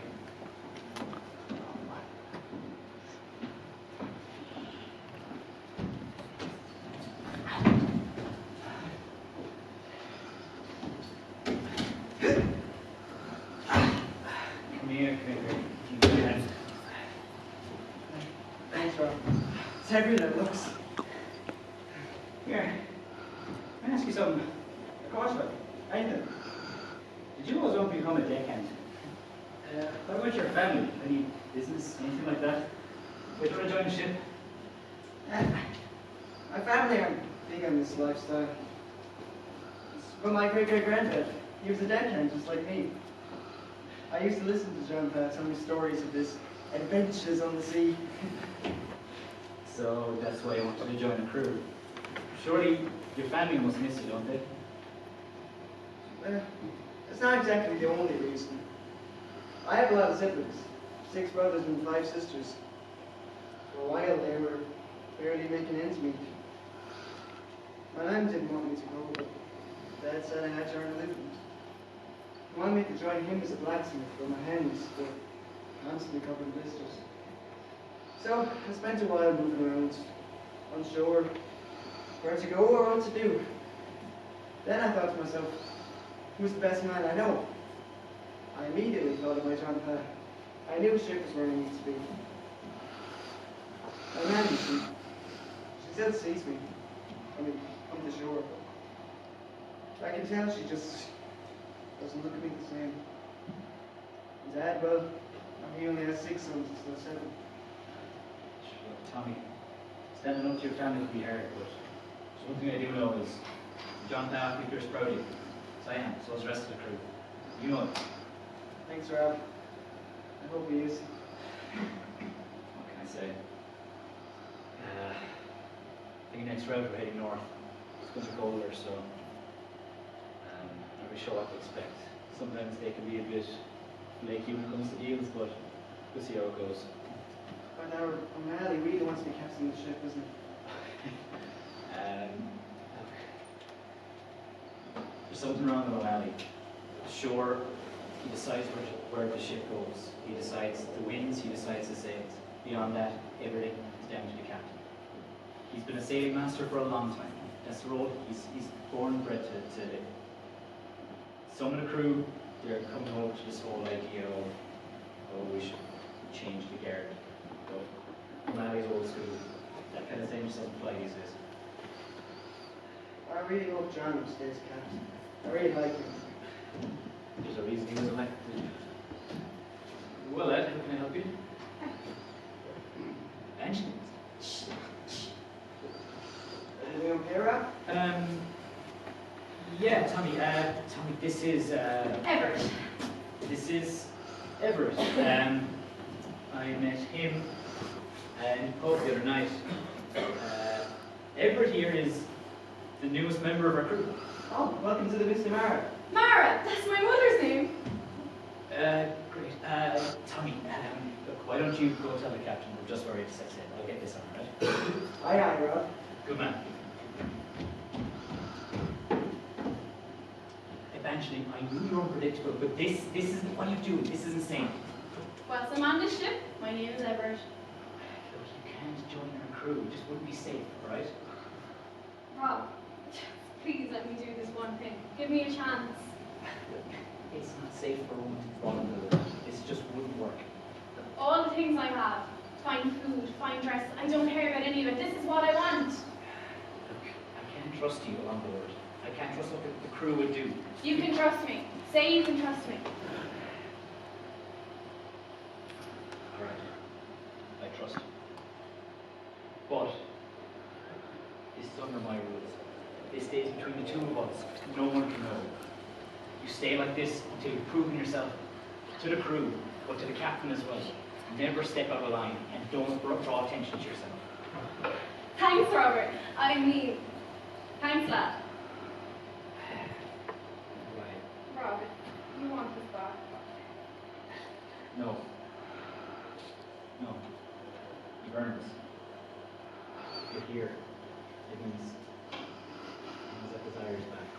Come here. Thanks, Rob. It's heavier than it looks. Here. Can I ask you something? Of course, anything. Did you always want to become a deckhand? What about your family? Any business, anything like that? Would you want to join the ship? My family aren't big on this lifestyle. But my great-great-granddad, he was a deckhand just like me. I used to listen to Jonathon tell me stories of his adventures on the sea. So that's why you wanted to join a crew. Surely your family must miss you, don't they? It's not exactly the only reason. I have a lot of siblings, 6 brothers and 5 sisters. For a while they were barely making ends meet. My mom didn't want me to go, but Dad said I had to earn a living. He wanted me to join him as a blacksmith, but my hands were constantly covered in blisters. So I spent a while moving around, unsure where to go or what to do. Then I thought to myself, who's the best man I know? I immediately thought of my Jonathon. I knew ship was where I needed to be. My man, she still sees me coming to shore. I can tell she just doesn't look at me the same. And Dad, well, he only has 6 sons instead of 7. Tommy, standing up to your family can be hard, but there's one thing I do know is Jonathon asked me if you're sprouting. So I am, so is the rest of the crew. You know it. Thanks, Rob. I hope he is. What can I say? I think next route we're heading north. It's going to be colder, so not really sure what to expect. Sometimes they can be a bit flaky when it comes to deals, but we'll see how it goes. But now O'Malley really wants to be captain of the ship, doesn't he? There's something wrong with O'Malley. Sure, he decides where the ship goes. He decides the winds, he decides the sails. Beyond that, everything is down to the captain. He's been a sailing master for a long time. That's the role he's born and bred to live. Some of the crew, they're coming over to this whole idea of, oh, we should change the guard. But O'Malley's old school, that kind of thing just doesn't fly these days. I really hope John stays captain. I really like him. There's a reason he was elected. Well, Ed, how can I help you? Evangeline. Anything okay, Rob? Yeah, Tommy, this is, Everett. This is Everett. I met him in the pub the other night. Everett here is the newest member of our crew. Oh, welcome to the Misty Mara. Mara, that's my mother's name. Great. Tommy, look, why don't you go tell the captain we're just worried to set sail. I'll get this on, right? Aye, aye, Rob. Good man. Evangeline, I knew you were unpredictable, but this isn't what are you doing? This is insane. Whilst I'm on this ship, my name is Everett. Look, you can't join our crew. It just wouldn't be safe, alright? Rob, please let me do this one thing. Give me a chance. It's not safe for a woman to fall in the water. This just wouldn't work. All the things I have, fine food, fine dress, I don't care about any of it. This is what I want. Look, I can't trust you on board. I can't trust what the crew would do. You can trust me. Say you can trust me. Alright. I trust you. But this is under my rules. This stays between the two of us. No one can know. You stay like this until you've proven yourself to the crew, but to the captain as well. Never step out of line and don't draw attention to yourself. Thanks, Robert. I mean, thanks, lad. Right. Robert, you want this back? No. No. You've earned this. If you're here, it means that desire is back.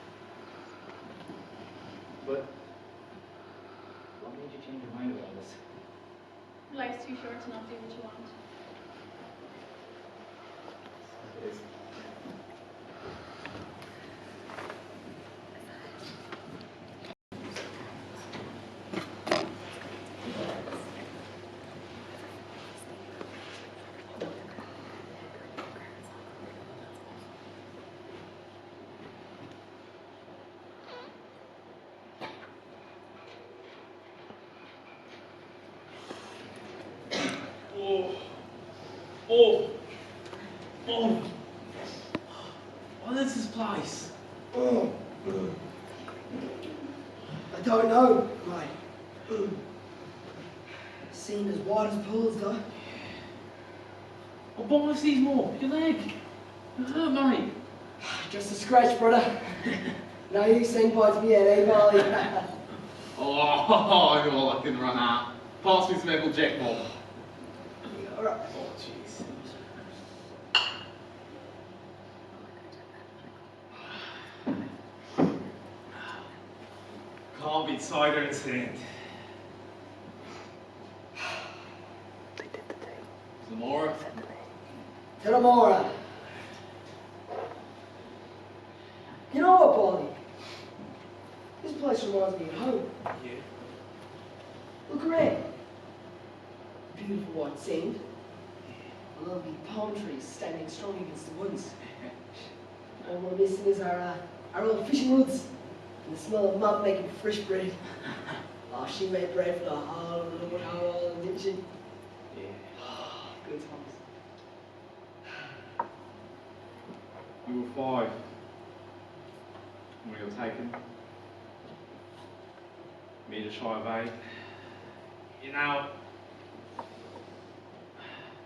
But what made you change your mind about this? Life's too short to not do what you want. It is. don't know, mate. Seemed as wide as pools, though. Oh, boy, sees more. Your leg. It hurt, mate. Just a scratch, brother. No use saying bye to me yet, eh, Barley? Oh, you're looking run out. Pass me some Apple Jack more. Alright. Oh, jeez. Can't beat cider and sand. Some more? To the Mara. You know what, Barley? This place reminds me of home. Yeah. Look around. Beautiful white sand. Lovely palm trees standing strong against the woods. And what we're missing is our old fishing woods and the smell of mum making fresh bread. Oh, she made bread for the whole Lord, didn't she? Yeah. Good times. You were 5 when you were taken. Me to try of 8. You know,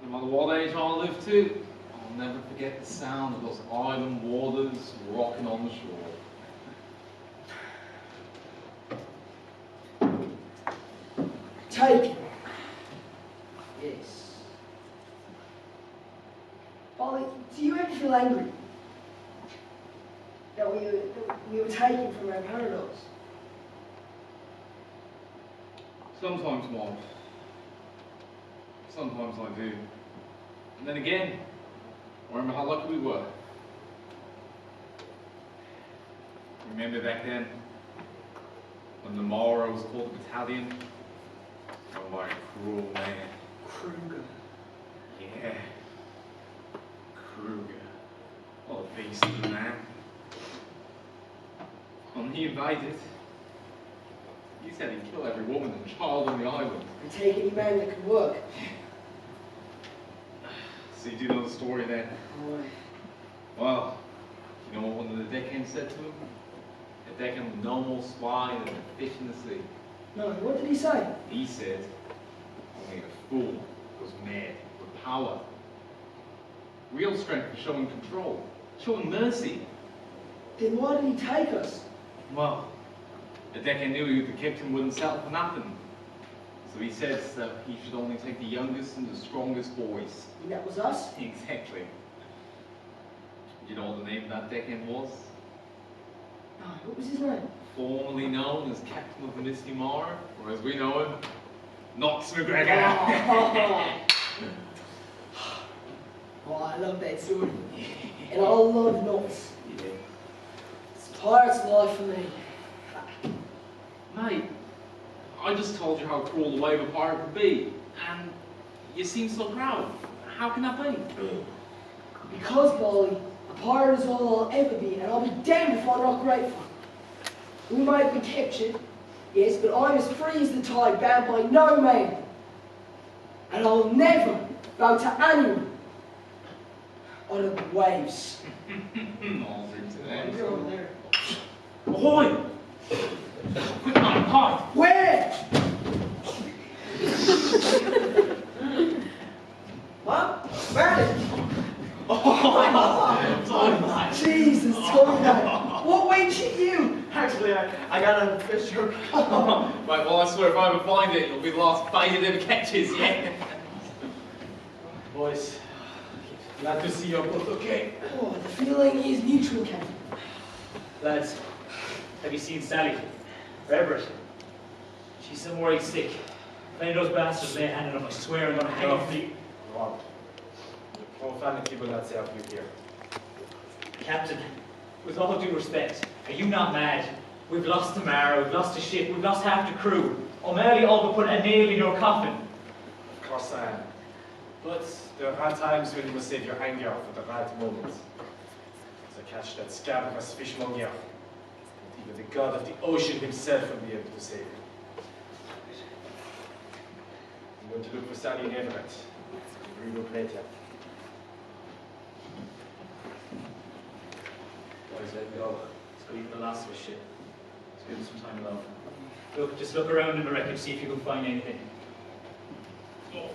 no matter what age I live to, I'll never forget the sound of those island waters rocking on the shore. Taken. Yes. Barley, do you ever feel angry that we were taken from our paradise? Sometimes, Mom. Sometimes I do. And then again, I remember how lucky we were. Remember back then, when the Mara was called the battalion? Oh my cruel man. Kruger. Yeah. Kruger. What a beast of a man. When he invaded, he said he'd kill every woman and child on the island. And take any man that could work. So you do know the story then? Oh, Well, you know what one of the deckhands said to him? The deckhand was no more swine than a fish in the sea. no, what did he say? He said, only a fool goes mad with power. Real strength is showing control, showing mercy. Then why did he take us? Well, the deckhand knew who the captain wouldn't settle for nothing. So he says that he should only take the youngest and the strongest boys. And that was us? Exactly. You know what the name of that deckhand was? No, what was his name? Formerly known as Captain of the Misty Mara, or as we know him, Knox McGregor. Oh, I love that story. And I love knots. Yeah. It's pirate's life for me. Mate, I just told you how cruel the way of a pirate could be, and you seem so proud. How can that be? Because, Barley, a pirate is all I'll ever be, and I'll be damned if I'm not grateful. We might be captured, yes, but I'm as free as the tide, bound by no man. And I'll never bow to anyone on the waves. Ahoy! Quick, man, hi! Where? What? Barley? Oh, Jesus, Tommy, what weight should you? Actually, I got a fish hook. Right, well, I swear if I ever find it, it'll be the last bite it ever catches, yeah? Boys, glad to see you're both okay. Oh, the feeling is mutual, Captain. Lads, have you seen Sally? Or Everett? She's somewhere he's sick. If any of those bastards lay a hand on him, I swear I'm gonna hang off the... Go on. The profanity will not help you here. Captain, with all due respect, are you not mad? We've lost the Mara, we've lost the ship, we've lost half the crew. O'Malley all but put a nail in your coffin. Of course I am. But there are times when you must save your anger for the right moment. To catch that scabrous fishmonger. Even the god of the ocean himself will be able to save you. I'm going to look for Sally and Everett. We will later. Boys, let go. It's got even the last of a ship. Let's give him some time alone. Look, just look around in the wreckage, see if you can find anything. Oh.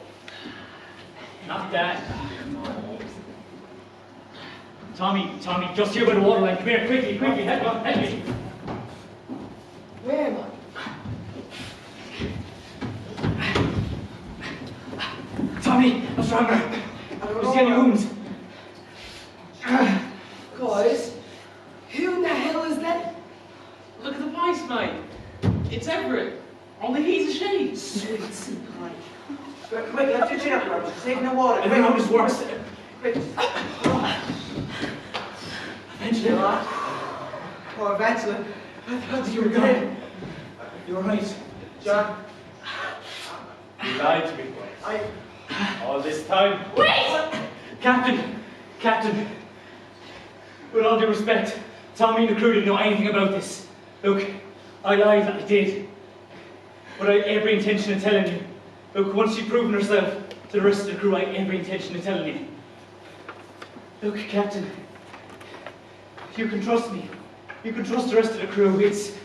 Not that. Tommy, just here by the waterline. Come here, quickly, help me. Where am I? Tommy, what's wrong there? Do you see any wounds? Guys, who in the hell is that? Look at the price, mate. It's Everett. Only he's a shade. Sweet pie. Quick, lift your chin up, Robert. Save no water. I don't know how this works. Quick. Evangeline. Oh, Evangeline. I thought you were gone. You were right. John. You lied to me, boys. All this time. Wait! Captain. With all due respect, Tommy and the crew didn't know anything about this. Look, I lied, I did. But I had every intention of telling you. Look, once she'd proven herself to the rest of the crew, I had every intention of telling you. Look, Captain, you can trust me. You can trust the rest of the crew. This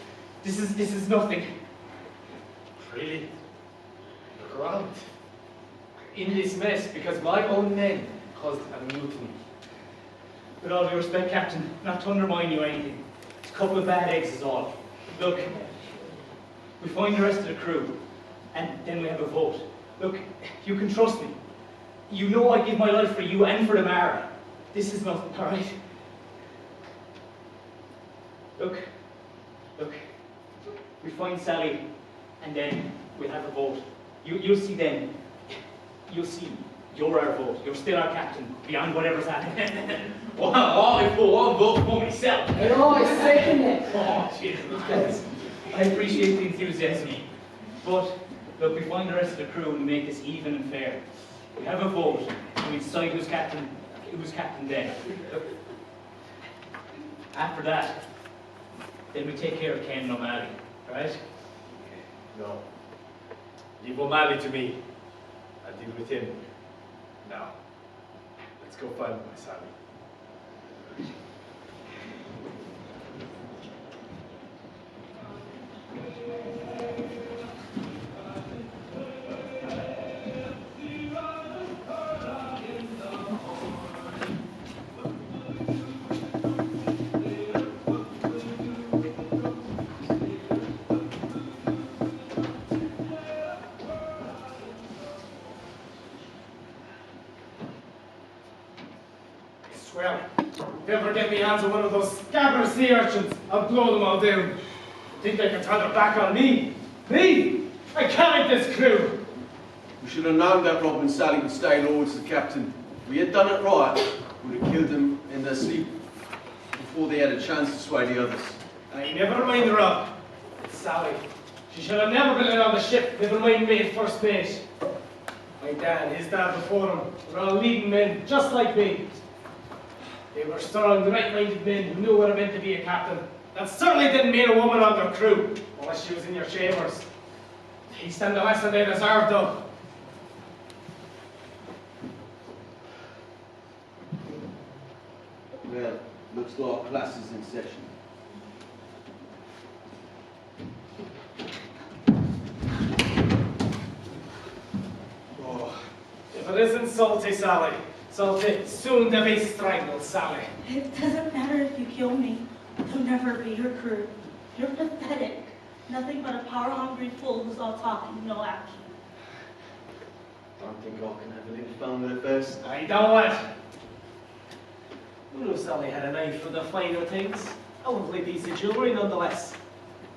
is nothing. Really? Look around. In this mess because my own men caused a mutiny. With all due respect, Captain, not to undermine you or anything. It's a couple of bad eggs is all. Look, we find the rest of the crew, and then we have a vote. Look, you can trust me. You know I give my life for you and for the Mara. This is nothing, all right? Look, we find Sally, and then we'll have a vote. You'll see then. You'll see. You're our vote. You're still our captain, beyond whatever's happening. Well, I for one vote for myself. And I second it. Oh, Jesus. I appreciate the enthusiasm. But, look, we find the rest of the crew and we make this even and fair. We have a vote, and we decide who's captain then. Look, after that, then we take care of Ken and O'Malley, right? No. Leave O'Malley to me. I'll deal with him. Now, let's go find my Sally. Well, if you ever get me hands on one of those scabbard sea urchins, I'll blow them all down. Think they can turn their back on me? Me? I carried this crew. We should have known that Rob and Sally would stay loyal to the captain. If we had done it right, we would have killed them in their sleep before they had a chance to sway the others. Aye, never mind Rob. It's Sally. She should have never been on the ship, never mind me at first mate. My dad, his dad before him, were all leading men, just like me. They were strong, right-minded men who knew what it meant to be a captain. That certainly didn't mean a woman on their crew, unless she was in your chambers. They stand the lesson they deserved, though. Well, looks like class is in session. Oh, if it isn't Salty Sally, Salty, soon to be strangled Sally. It doesn't matter if you kill me. I'll never be your crew. You're pathetic. Nothing but a power-hungry fool who's all talking, no action. Don't think I can have a little fun with it first. I don't it. You know Sally had an eye for the finer things. A lovely piece of jewellery nonetheless.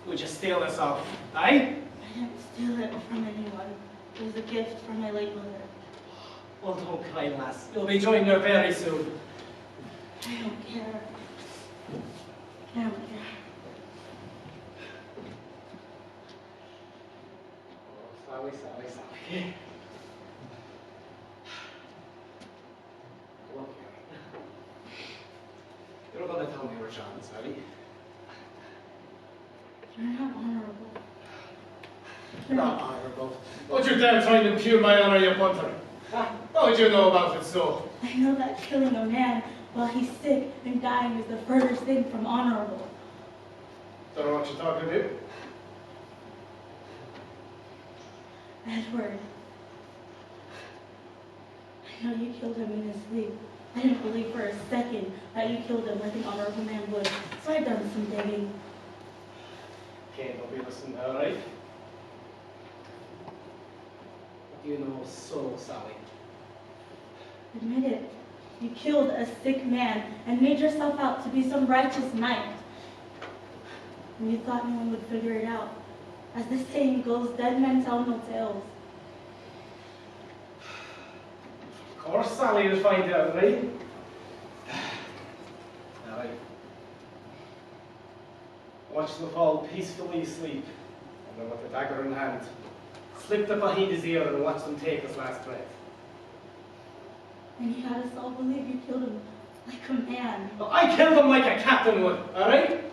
Would you steal this off, aye? I didn't steal it from anyone. It was a gift from my late mother. Well, don't cry, lass. You'll be joining her very soon. I don't care. I don't care. Oh, Sally. Look here. You're going to tell me where John is, Sally. You're not honorable. Not honourable. Don't you dare try and impugn my honour, you punter. What would you know about it so? I know that killing a man while he's sick and dying is the furthest thing from honorable. Don't know what you're talking about. Edward. I know you killed him in his sleep. I didn't believe for a second that you killed him like an honorable man would, so I've done some digging. Can't help you listen, all right? What do you know of soul, Sally? Admit it. You killed a sick man and made yourself out to be some righteous knight. And you thought no one would figure it out. As the saying goes, dead men tell no tales. Of course Sally will find out, right? Sally. Watch them fall peacefully asleep, and then with the dagger in hand, slip it behind his ear and watch them take his last breath. And you had us all believe you killed him like a man. Well, I killed him like a captain would, alright?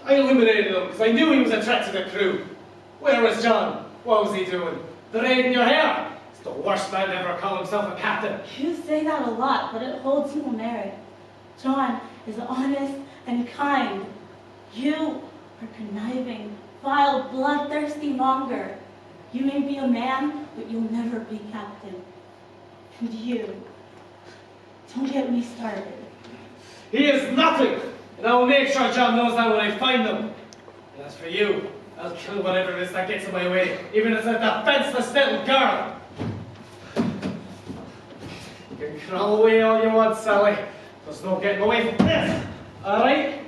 I eliminated him because I knew he was a threat to the crew. Where was John? What was he doing? The raid in your hair? He's the worst man to ever call himself a captain. You say that a lot, but it holds no merit. John is honest and kind. You are conniving, vile, bloodthirsty monger. You may be a man, but you'll never be captain. And you, don't get me started. He is nothing, and I will make sure John knows that when I find him. And as for you, I'll kill whatever it is that gets in my way, even if it's a defenseless little girl. You can crawl away all you want, Sally. There's no getting away from this, alright?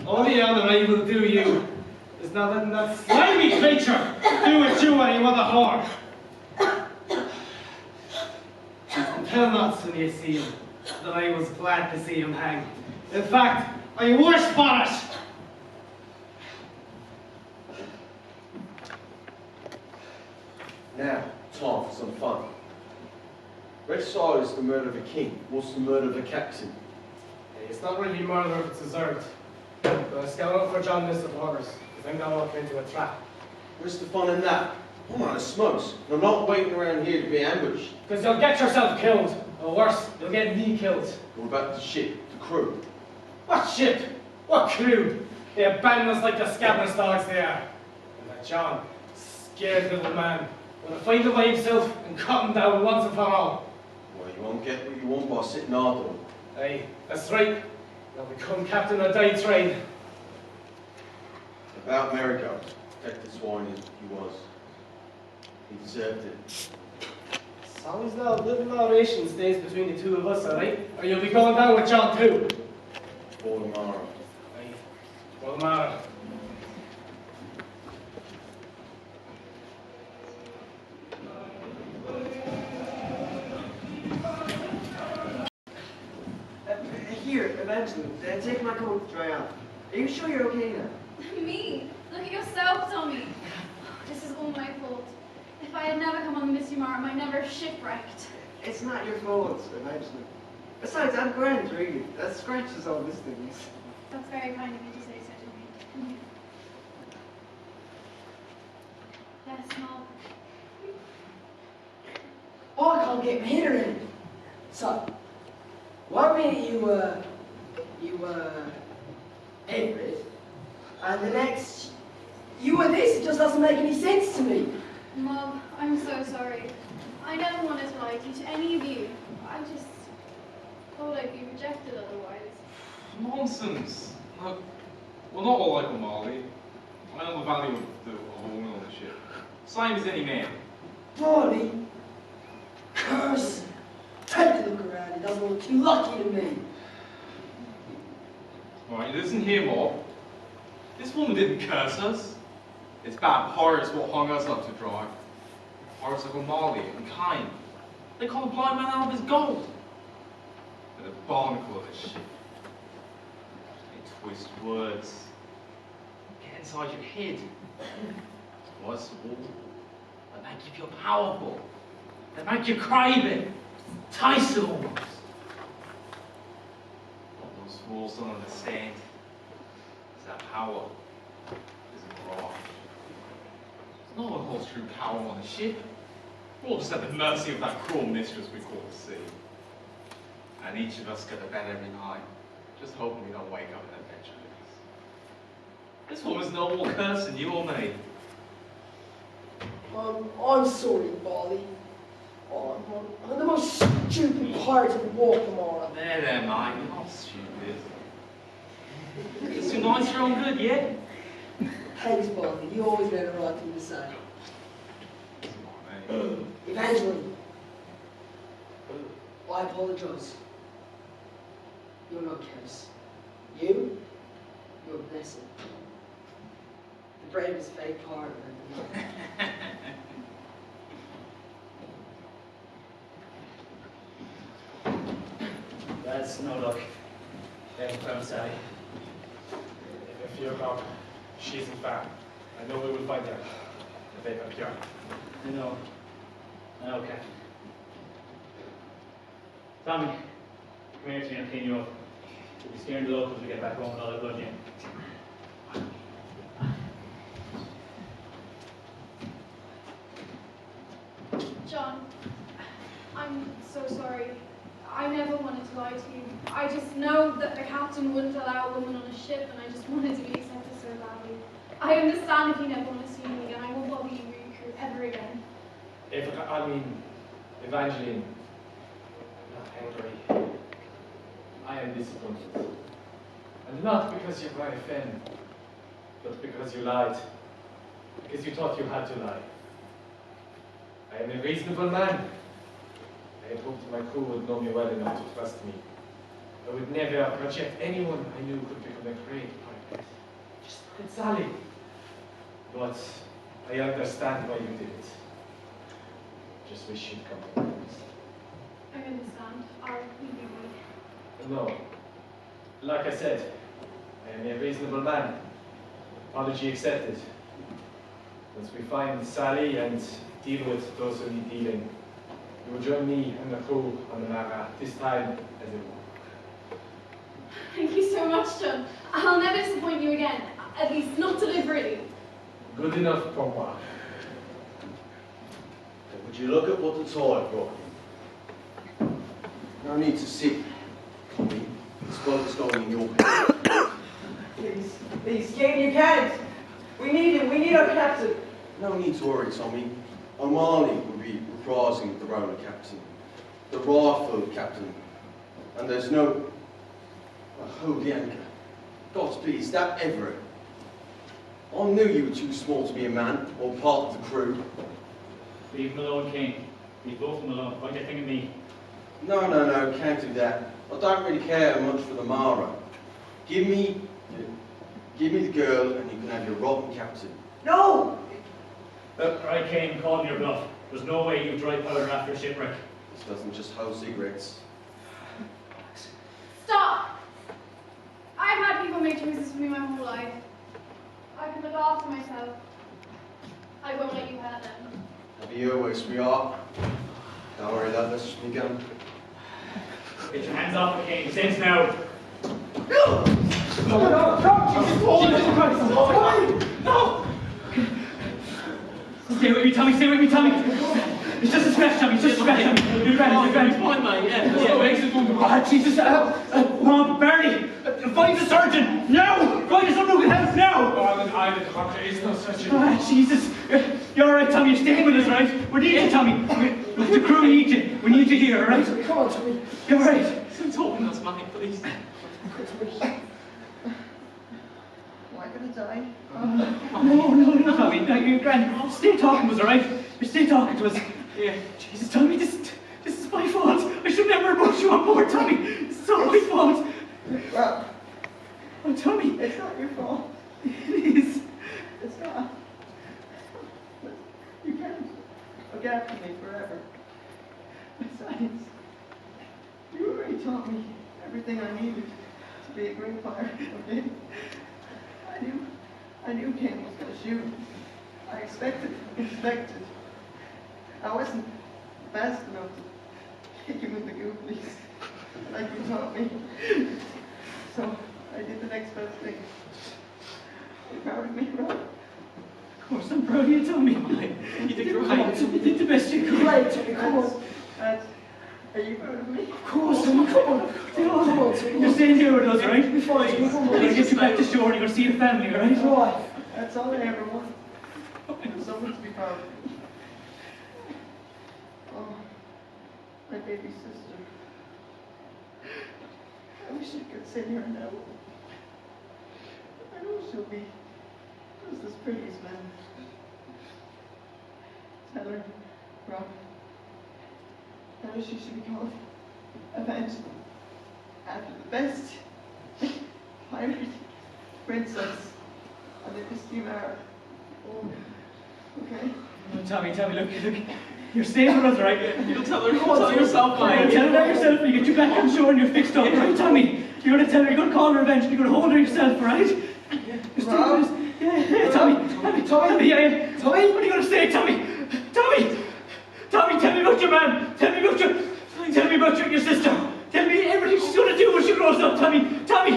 Only honor I will do you is not letting that slimy creature do with you when you want a whore. And tell not when you see him that I was glad to see him hang. In fact, I wish for it. Now, time for some fun. Red Side is the murder of a king. What's the murder of a captain? It's not really murder if it's deserved. But I scout out for John Mr. Porters, because I'm gonna walk into a trap. What's the fun in that? I'm out of smokes, and I'm not waiting around here to be ambushed. Because you'll get yourself killed. Or worse, you'll get me killed. What about the ship, the crew? What ship? What crew? They abandon us like the scabrous dogs they are. And that John, scared little man, will find him by himself and cut him down once and for all. Well, you won't get what you want by sitting idle. Aye, that's right. I'll become captain of die trade. About Marigold, protect the swine as he was. He deserved it. Sally's little narration stays between the two of us, alright? Or you'll be going down with John too. For tomorrow. Aye, for tomorrow. Here, Evangeline, take my coat to dry out. Are you sure you're okay now? Me? Look at yourself, Tommy. This is all my fault. If I had never come on the Misty Mara, I might never have shipwrecked. It's not your fault, Evangeline. Besides, I'm grand, really. That scratches all this thing. That's very kind of you to say so to me. Yes, Mom. Oh, I can't get my head around it. So, one minute you were Everett, and the next you were this. It just doesn't make any sense to me. Mom, I'm so sorry. I never wanted to lie to you, to any of you. I just thought I'd be rejected otherwise. Nonsense. Look, we're not all like Barley. I know the value of a woman on the ship. Same as any man. Barley, curse. Take a look around. It doesn't look too lucky to me. Alright, listen here, Bob. This woman didn't curse us. It's bad pirates what hung us up to dry. Pirates like Marley and kind. They call a blind man out of his gold. They're the barnacle of this ship. They twist words. Get inside your head. Worst of all, they make you feel powerful. They make you crave it. Taste it almost. What those fools don't understand is that power is a mirage. No one holds true power on a ship. We're all just at the mercy of that cruel mistress we call the sea. And each of us get a bet every night. Just hoping we don't wake up an adventure like this. This woman's no more cursing you or me. I'm sorry, Barley. I'm the most stupid pirate in the water, Mara. There, mate. You're not stupid. It's too nice for your own good, yeah? Thanks, Barley. You always know the right thing to say. Evangeline, I apologize. You're not curse. You're a blessing. The bravest fake pirate I've ever known. That's no luck. They haven't found Sally. If you're gone, she isn't far. I know we will find her. The day up here. I know, Captain. Tommy, come here to me and clean you up. You'll be scaring the locals to get back home with all the blood in. John, I'm so sorry. I never wanted to lie to you. I just know that the captain wouldn't allow a woman on a ship, and I just wanted to be accepted so badly. I understand if you never want to see me again. I won't bother you ever again. Evangeline, I'm not angry. I am disappointed. And not because you're my friend, but because you lied. Because you thought you had to lie. I am a reasonable man. I had hoped my crew would know me well enough to trust me. I would never reject anyone I knew could become a great pirate. Just look at Sally. But I understand why you did it. Just wish you'd come to me. I understand. I'll leave you be. No. Like I said, I am a reasonable man. Apology accepted. Once we find Sally and deal with those who need dealing, you will join me and the crew on the Mara, this time as a woman. Thank you so much, John. I'll never disappoint you again. At least not deliberately. Good enough for moi. Would you look at what the tide brought? No need to sit. This boat's going in your head. Please, Kane, you can't. We need him. We need our captain. No need to worry, Tommy. O'Malley will be reprising the role of captain. The rifle captain. And there's no... hold the anchor. God, please, that Everett. I knew you were too small to be a man or part of the crew. Leave him alone, Kane. Leave both of them alone. Why do you think of me? No, can't do that. I don't really care much for the Mara. Give me the girl and you can have your rotten captain. No! Right, Kane, call me your bluff. There's no way you dry powder after a shipwreck. This doesn't just hold cigarettes. Stop! I've had people make choices for me my whole life. I can look after myself. I won't let you hurt them. Happy your way, sweetheart. Don't worry, love, let's just begun. Get your hands off me, Kane. Sense now. No! Stay with me, Tommy. Stay with me, Tommy. It's just a scratch, Tommy. It's just a scratch, Tommy. You're fine, mate. Yeah. Makes it wonderful. Oh, Jesus. Barley. Find the surgeon. Now. Find someone who can help now. I'm the doctor. Is no surgeon. Oh, Jesus. You're all right, Tommy. You're staying with us, right? We need you, Tommy. Look, the crew need you. We need you here, all right? Come on, Tommy. You're all right. Talk to us, mate, please. Am I going to die? No, Tommy. No, you're grand. Stay talking to us, all right? Stay talking to us. Yeah. Jesus, Tommy, this is my fault. I should never have brought you on board, Tommy. It's all my fault. Well, Oh, Tommy. it's not your fault. It is. It's not. You can't look after me forever. Besides, you already taught me everything I needed to be a great pirate, okay? I knew Ken was going to shoot. I expected. I wasn't fast enough to kick him in the googlies like you taught me. So I did the next best thing. You proud of me, Rob? Of course, I'm proud of you, Tommy. You did great. You did the best you could. Right, Tommy, come on. Are you proud of me? Of course, come on. You're staying here with us, right? We're going to get you back to shore and you're going to see your family, all right? Right. That's all I ever want. Someone to be proud of. Oh, my baby sister. I wish I could sit here now. I know she'll be just as pretty as men. Tell her, Rob. Tell her she should be called Evangeline, after the best pirate princess of the Misty Mara. Oh, okay? Tommy, look. You're staying with us, right? You'll tell her, tell yourself, You'll tell her that yourself when you get you back on shore and you're fixed up, right, Tommy? You're going to tell her, you're going to call her eventually, you're going to hold her yourself, right? Rob? Yeah, Tommy, yeah. Tommy, what are you going to say, Tommy, tell me about your man. Tell me about your sister. Tell me everything she's going to do when she grows up, Tommy. I'm sorry.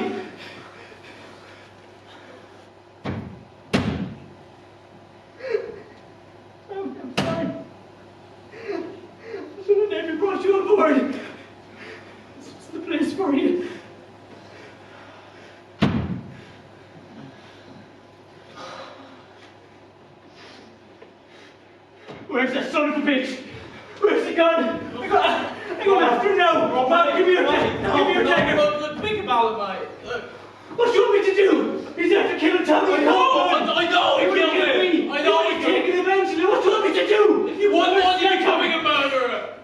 I should have never brought you on board. This is the place for you. Where's that son of a bitch? Where's he gone? I'm going after him now. Man, give me your dagger. Look, think about it, mate. Look. What do you want me to do? He's after killing Tommy. I know he killed me. I know he killed me. Eventually. What do you want me to do? If you wouldn't want you becoming a murderer.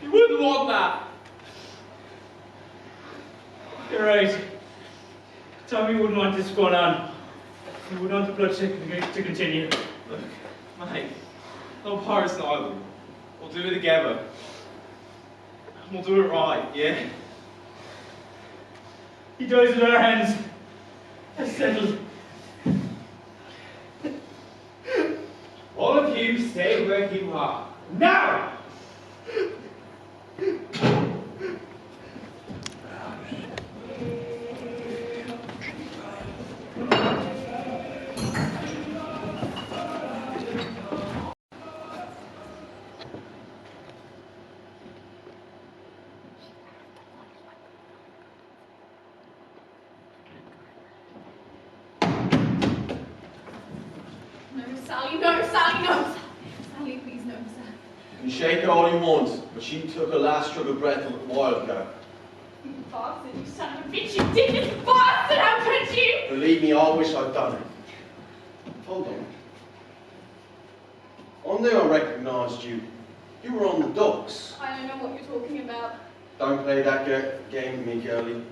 You wouldn't want that. You're right. Tommy wouldn't want this going on. He wouldn't want the bloodshed to continue. Look, mate. No pirates neither. We'll do it together. We'll do it right, yeah? He dies in our hands. That's settled. All of you stay where you are. Now! Sally, please, no, sir. You can shake her all you want, but she took her last drug of breath a while ago. You bastard, you son of a bitch, you did this bastard, how could you? Believe me, I wish I'd done it. Hold on. On there I recognised you. You were on the docks. I don't know what you're talking about. Don't play that game with me, girlie.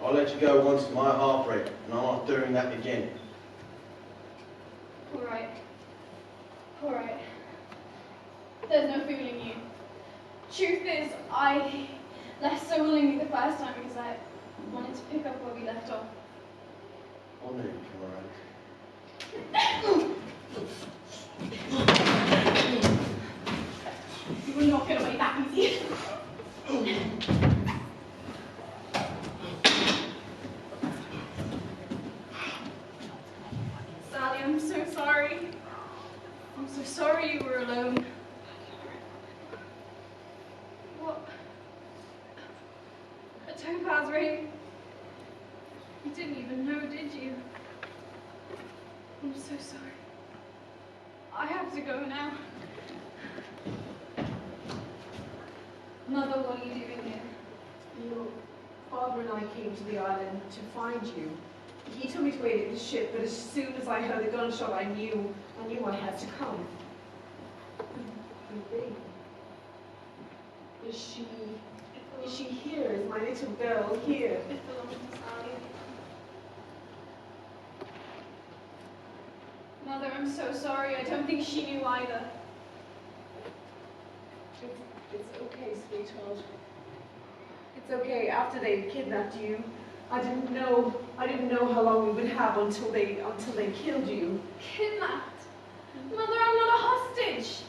I'll let you go once to my heartbreak, and I'm not doing that again. Alright. There's no fooling you. Truth is, I left so willingly the first time because I wanted to pick up where we left off. I'll never come around. You will not get away that easy. Sally, I'm so sorry. I'm so sorry you were alone. What? A topaz ring? You didn't even know, did you? I'm so sorry. I have to go now. Mother, what are you doing here? Your father and I came to the island to find you. He told me to wait at the ship, but as soon as I heard the gunshot, I knew I had to come. Is she here? Is my little girl here? It belongs to Sally. Mother, I'm so sorry. I don't think she knew either. It's okay, sweetheart. It's okay. After they kidnapped you, I didn't know how long we would have until they killed you. Kidnapped? Mother, I'm not a hostage.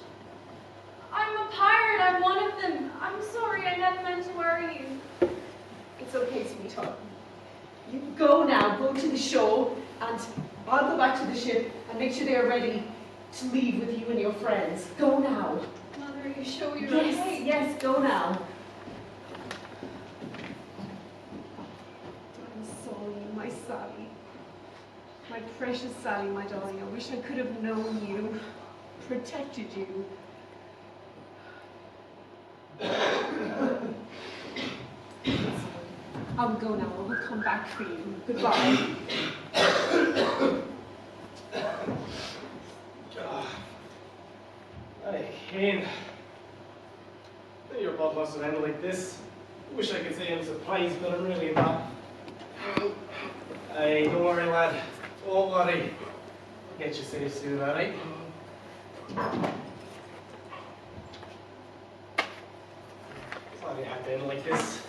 I'm a pirate. I'm one of them. I'm sorry. I never meant to worry you. It's okay, sweetheart. You go now. Go to the shore, and I'll go back to the ship and make sure they are ready to leave with you and your friends. Go now. Mother, Are you sure you're Yes, okay? yes, go now. I'm sorry, my Sally. My precious Sally, my darling. I wish I could have known you, protected you. I will go now. I will come back for you. Goodbye. Hey, Kane. Your blood must have ended like this. Wish I could say I'm surprised, but I'm really not. Hey, don't worry, lad. Don't worry. I'll get you safe soon, alright? Sorry I had to end like this.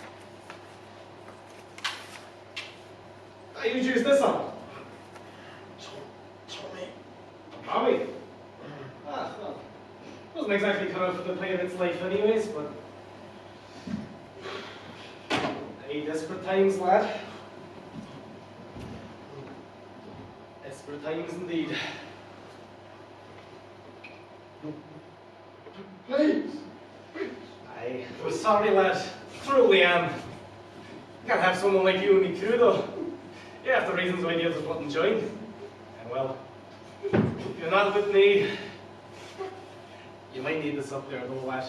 You choose this one. Tommy. Ah, well. Wasn't exactly cut out for the play of its life anyways, but... Hey, desperate times, lad. Desperate times indeed. Please! I'm sorry, lad. Truly am. Can't have someone like you and me through, though. You have the reasons why the others wouldn't join. And well, if you're not with me, you might need this up there, though, lad.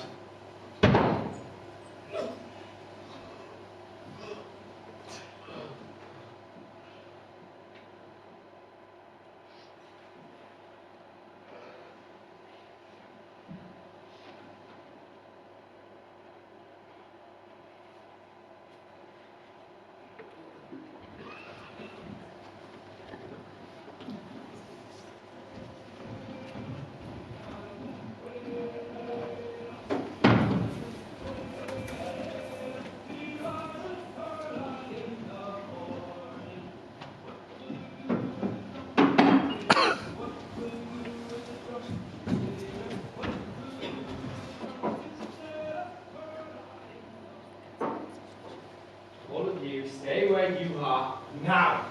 All of you, stay where you are now.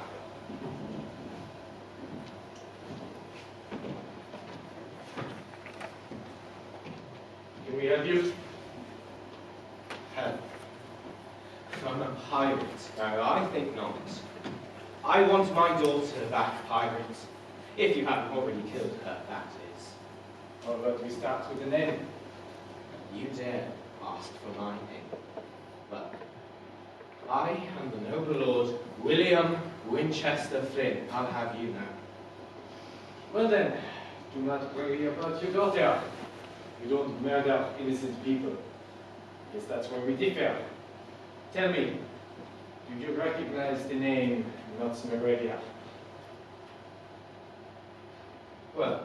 Can we have you? Help. From a pirate? No, I think not. I want my daughter back, pirate. If you haven't already killed her, that is. How about we start with the name? You dare ask for my name. Well, I am the noble Lord William Winchester-Flynn. I'll have you know. Well then, do not worry about your daughter. You don't murder innocent people. Guess that's where we differ. Tell me, do you recognize the name Misty? Well,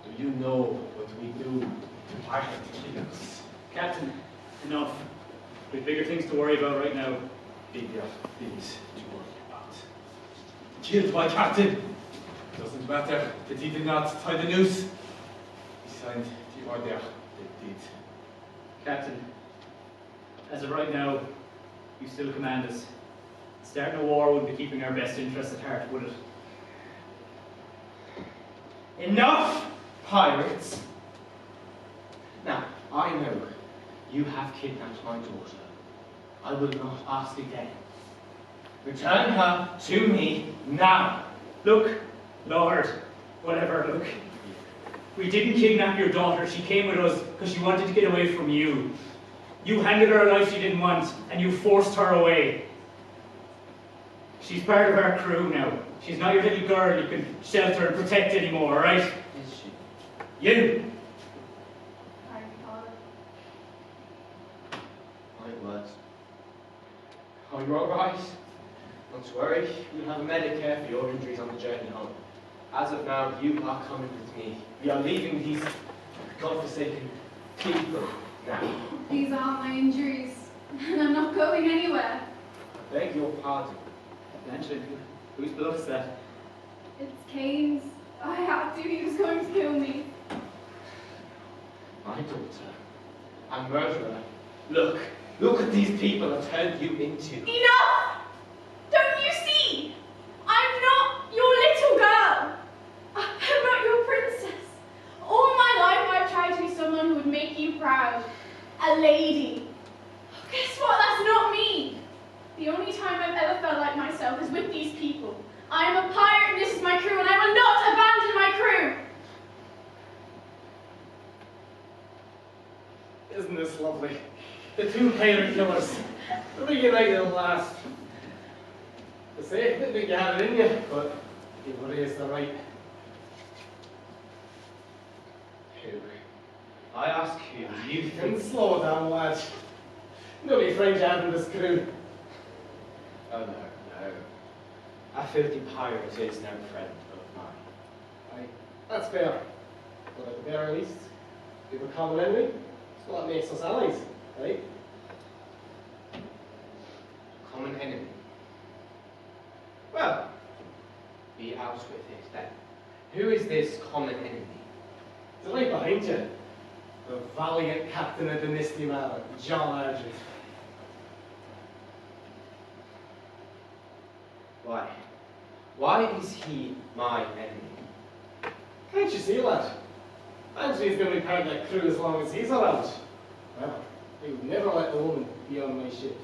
do you know what we do to pirate killers? Captain, enough. We've bigger things to worry about right now. Bigger things to worry about. Killed my captain. Doesn't matter that he did not tie the noose. He signed the order that did. Captain, as of right now, you still command us. Starting a war would be keeping our best interests at heart, would it? Enough, pirates! Now, I know you have kidnapped my daughter. I will not ask again. Return her to me now. Look, Lord, whatever, look. We didn't kidnap your daughter. She came with us because she wanted to get away from you. You handed her a life she didn't want, and you forced her away. She's part of our crew now. She's not your little girl you can shelter and protect anymore, right? Is she? You! My words. Are you alright? Not to worry, we'll have a Medicare for your injuries on the journey home. As of now, you are coming with me. We are leaving these godforsaken people now. These aren't my injuries, and I'm not going anywhere. I beg your pardon. Evangeline, whose blood is that? It's Kane's. I had to. He was going to kill me. My daughter. A murderer. Look. Look what these people have turned you into. Enough! Don't you see? I'm not your little girl. I'm not your princess. All my life I've tried to be someone who would make this lovely? The two pirate killers. They're reunited at last. They say, I didn't think you had it in you, but you've raised the right. Who? I ask who you And think... slow down, lad. No need French out in this crew. Oh no, no. A filthy pirate is no friend of mine. Aye, that's fair. But at the very least, we have a common enemy. It's what makes us allies, right? Common enemy. Well, be out with it then. Who is this common enemy? It's right behind you. The valiant captain of the Misty Mara, Jon Argent. Why? Why is he my enemy? Can't you see, lad? Angie's going to be part of that crew as long as he's around. Well, he would never let the woman be on my ship.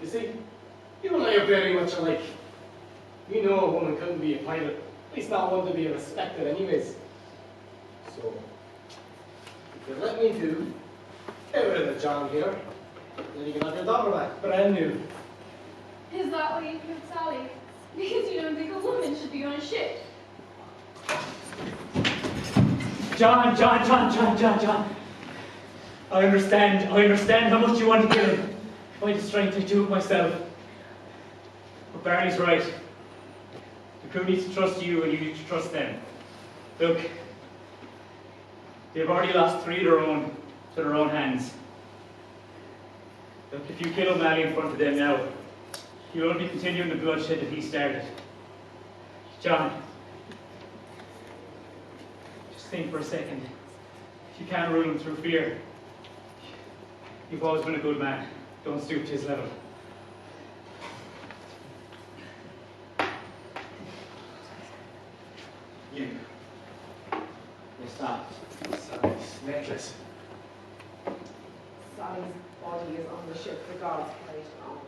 You see, you and I are very much alike. We know a woman couldn't be a pirate, at least not one to be respected anyways. So, if you let me do, get rid of the John here, then you can have your daughter back, brand new. Is that what you could, Sally? Because you don't think a woman should be on a ship? John. I understand how much you want to kill him. If I had the strength, I'd do it myself. But Barley's right. The crew needs to trust you and you need to trust them. Look, they've already lost 3 of their own to their own hands. Look, if you kill O'Malley in front of them now, you'll only be continuing the bloodshed that he started. John, just think for a second. If you can't rule him through fear, you've always been a good man. Don't stoop to his level. You. What's that? Sally's necklace. Sally's body is on the ship, the guards carried it on.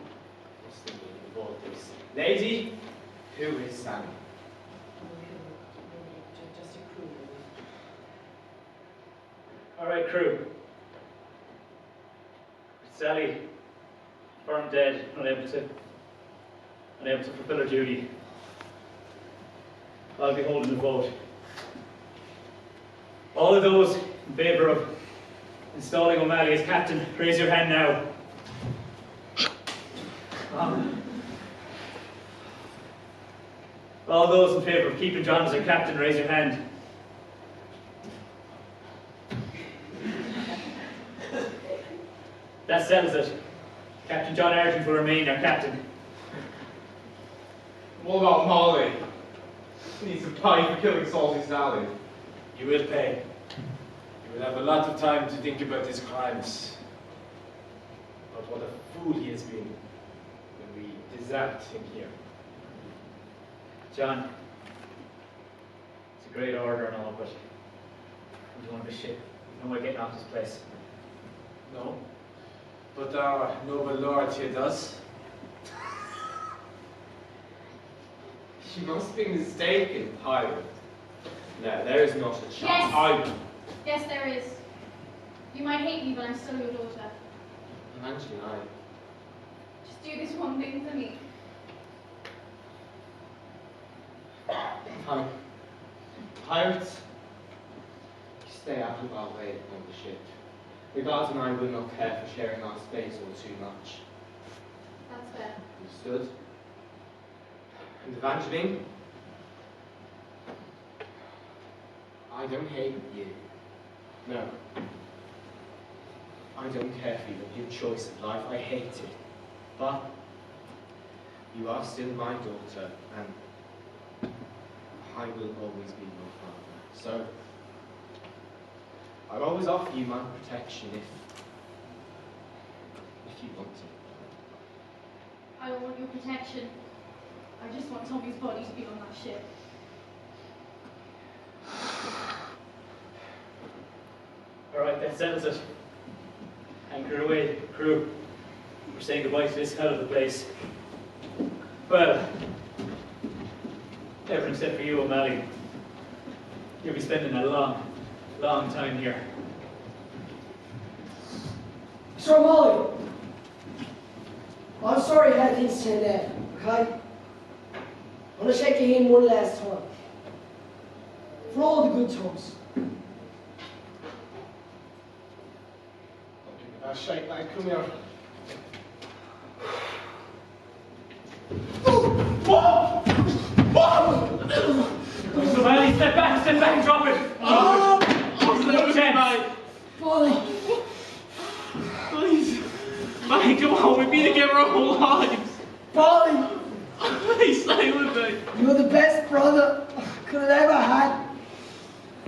What's the meaning of all this? Lady, who is Sally? Just a crew. All right, crew. Sally, firm dead, unable to fulfill her duty. I'll be holding the vote. All of those in favour of installing O'Malley as captain, raise your hand now. All those in favour of keeping John as our captain, raise your hand. That settles it. Captain Jon Argent will remain our captain. What about Molly? He needs to pay for killing Salty Sally. You will pay. You will have a lot of time to think about his crimes. But what a fool he has been when we desert him here. John, it's a great order and all, but we don't have a ship. No way getting off this place. No? But our noble lord here does. She must be mistaken, pirate. No, there is not a chance. Yes. Yes, there is. You might hate me, but I'm still your daughter. Evangeline, Just do this one thing for me. Pirates, stay out of our way on the ship. The guards and I will not care for sharing our space all too much. That's fair. Understood? And Evangeline, I don't hate you. No. I don't care for you and your choice of life. I hate it. But you are still my daughter, and I will always be your father. So I'll always offer you my protection if you want it. I don't want your protection. I just want Tommy's body to be on that ship. Alright, that settles it. Anchor away, crew. We're saying goodbye to this hell of a place. Well, everything except for you, O'Malley. You'll be spending a long, long time here. So Molly, I'm sorry how things turned out, okay? I'm gonna shake your hand one last time. For all the good times. Don't give me that shake, mate. Come here. Somebody, step back, drop it. No chance. Barley. Please. Mate, come on, we've been together our whole lives. Barley. Please stay with me. You're the best brother I could have ever had.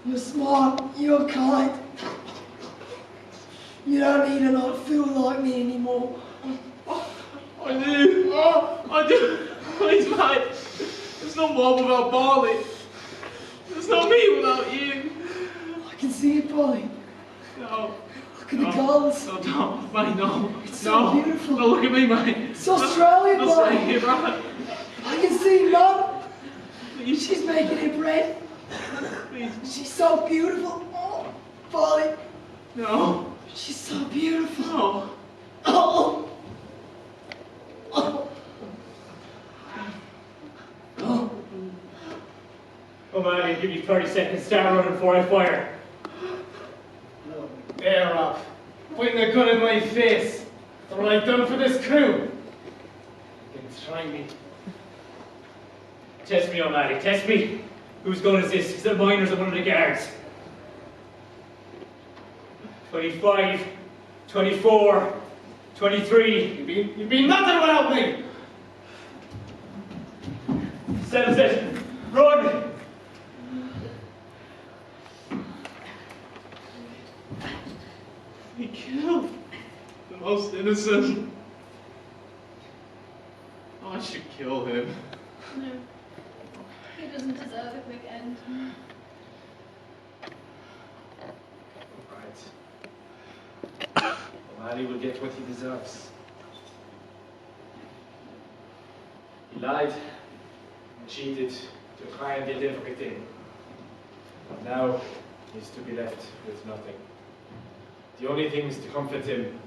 You're smart, you're kind. You don't need to not feel like me anymore. I do. I do. Please, mate. There's no mom without Barley. There's no me without you. I can see it, Barley. No. Look at the colours. No, don't. Mate, no. It's so beautiful. No, look at me, mate. It's Australia, I'll Barley. stay here, right? I can see Mum. She's making it bread. Please. She's so beautiful. Oh, Barley. No. She's so beautiful. No. Oh. Oh. Oh. Oh man, I'll give you 30 seconds, start running before I fire. Air up. Pointing a gun in my face. That's what I've done for this crew. You can try me. Test me, O'Malley, test me. Whose gun is this? Is it mine or is it one of the guards? 25, 24, 23. You've been nothing without me. Settles it. Run! He killed the most innocent. I should kill him. No. He doesn't deserve a quick end. Right. O'Malley will get what he deserves. He lied and cheated to try and get everything. And now he's to be left with nothing. The only things to comfort him,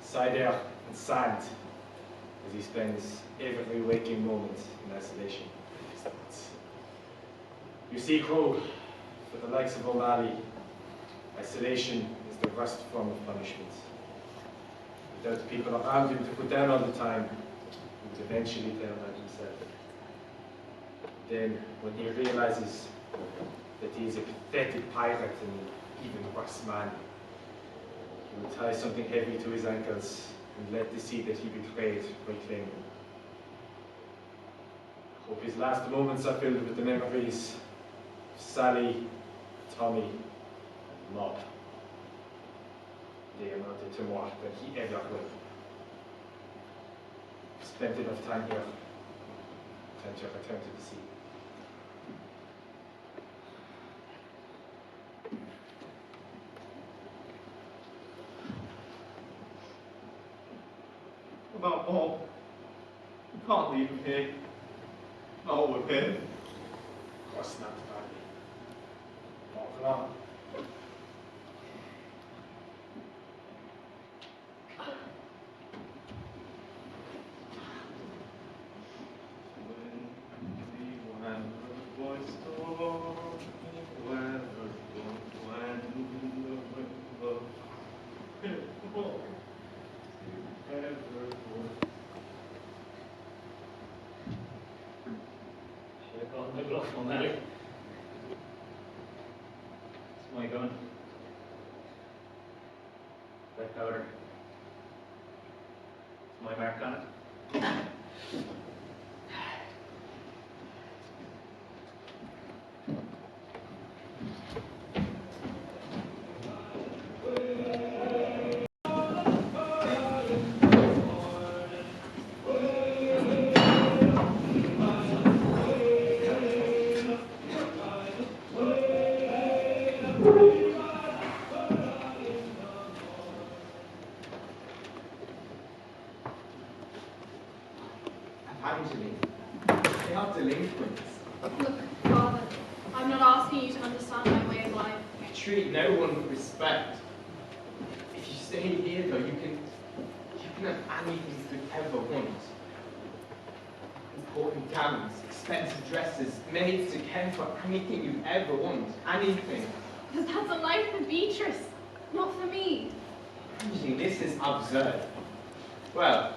cider and sand, as he spends every waking moment in isolation with his thoughts. You see, Crow, for the likes of O'Malley, isolation is the worst form of punishment. Without people around him to put down all the time, he would eventually turn on himself. Then, when he realizes that he is a pathetic pirate and even worse man, he will tie something heavy to his ankles and let the sea that he betrayed reclaim him. I hope his last moments are filled with the memories of Sally, Tommy, and Mob. They amounted to more than he ever will. Spent enough time here, time to return to the sea. About Bob. You can't leave him here. Not with him. Of course not, Barley. Not for long. It's my gun. Red powder. It's my mark on it. Evangeline, they are delinquents. Look, Father, I'm not asking you to understand my way of life. I treat no one with respect. If stay here though. You can have anything you could ever want. Important gowns, expensive dresses, maids to care for, anything you ever want. Anything. Because that's a life for Beatrice, not for me. Evangeline, this is absurd. Well,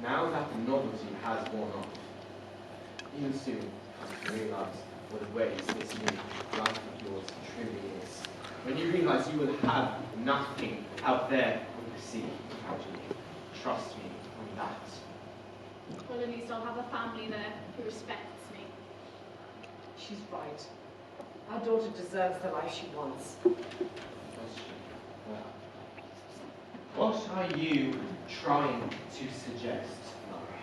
now that the novelty has worn off, you soon have realized what a waste this new life of yours truly is. When you realize you will have nothing out there on the sea, Evangeline, trust me on that. Well, at least I'll have a family there who respects me. She's right. Our daughter deserves the life she wants. Does she? Well, what are you trying to suggest, Mara?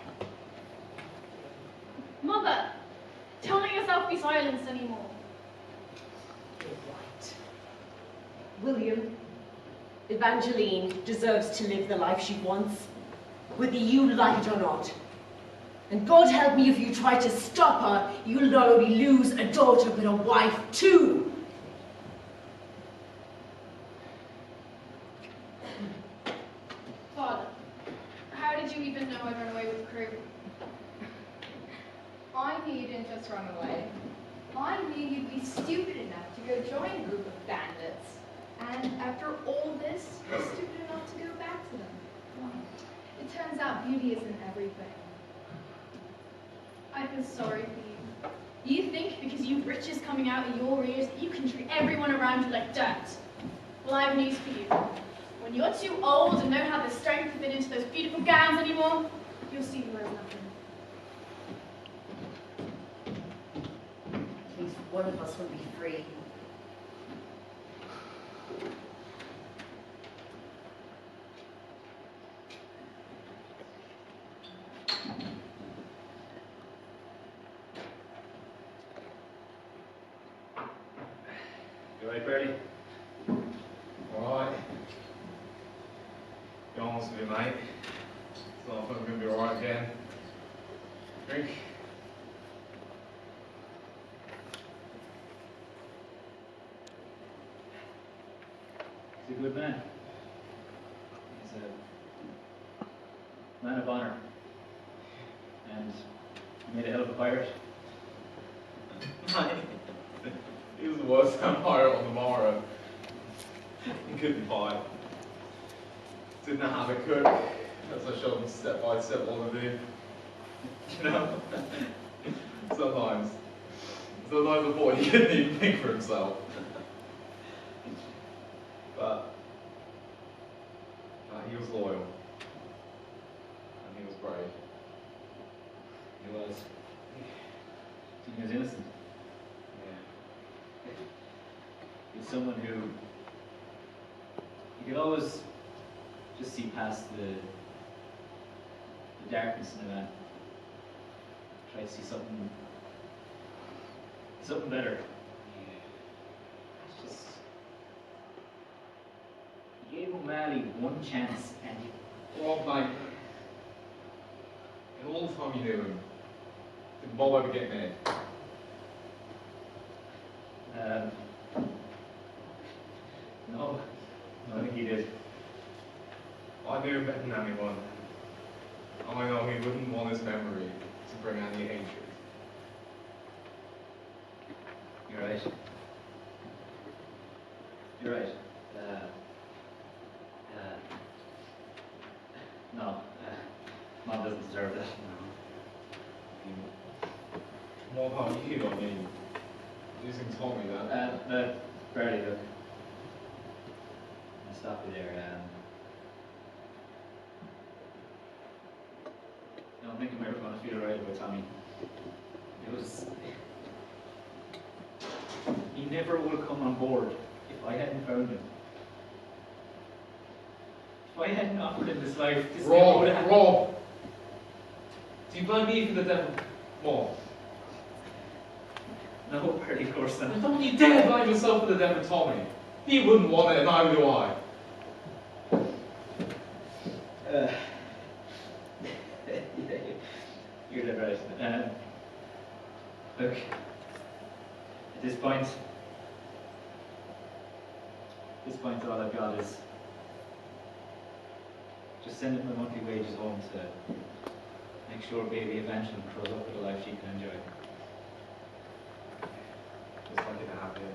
Mother, don't let yourself be silenced anymore. You're right. William, Evangeline deserves to live the life she wants, whether you like it or not. And God help me if you try to stop her, you'll not only lose a daughter, but a wife too. Father, how did you even know I'd run away with the crew? I knew you didn't just run away. I knew you'd be stupid enough to go join a group of bandits. And after all this, you're stupid enough to go back to them. It turns out beauty isn't everything. I feel sorry for you. You think because you've riches coming out of your ears that you can treat everyone around you like dirt. Well, I have news for you. When you're too old and don't have the strength to fit into those beautiful gowns anymore, you'll see you as nothing. At least one of us will be free. You alright, Barley? Alright. Be honest with you, mate. It's not going to be alright again. Drink. He's a good man. He's a man of honor. And he made a hell of a pirate. He was the worst vampire on the morrow. He couldn't fight. Didn't know how to cook. As I showed him step by step what to do. You know? Sometimes the boy he couldn't even think for himself. But he was loyal. And he was brave. He was. He was innocent. He was someone who you could always just see past the darkness in a man. Try to see something better. It's just he gave O'Malley one chance and Well, like, in all the time you knew him, did Bob ever get mad? No, I think he did. I knew him better than anyone. I know he wouldn't want his memory to bring any hatred. You're right. You're right. No, Mom doesn't deserve it. More how you, I mean, using Tommy that. Barley, look. I'll stop you there. I don't think I'm ever going to feel right about Tommy. He never would have come on board if I hadn't found him. If I hadn't offered him this life, this never would have happened. Rob! Do you blame me for the devil more? No, Barley, of course not. Don't you dare blame yourself for the death of Tommy. He wouldn't want it, and neither do I. You're dead right. Look, at this point, all I've got is Just sending my monthly wages home to make sure baby Evangeline grows up with a life she can enjoy. Just wanted to have you.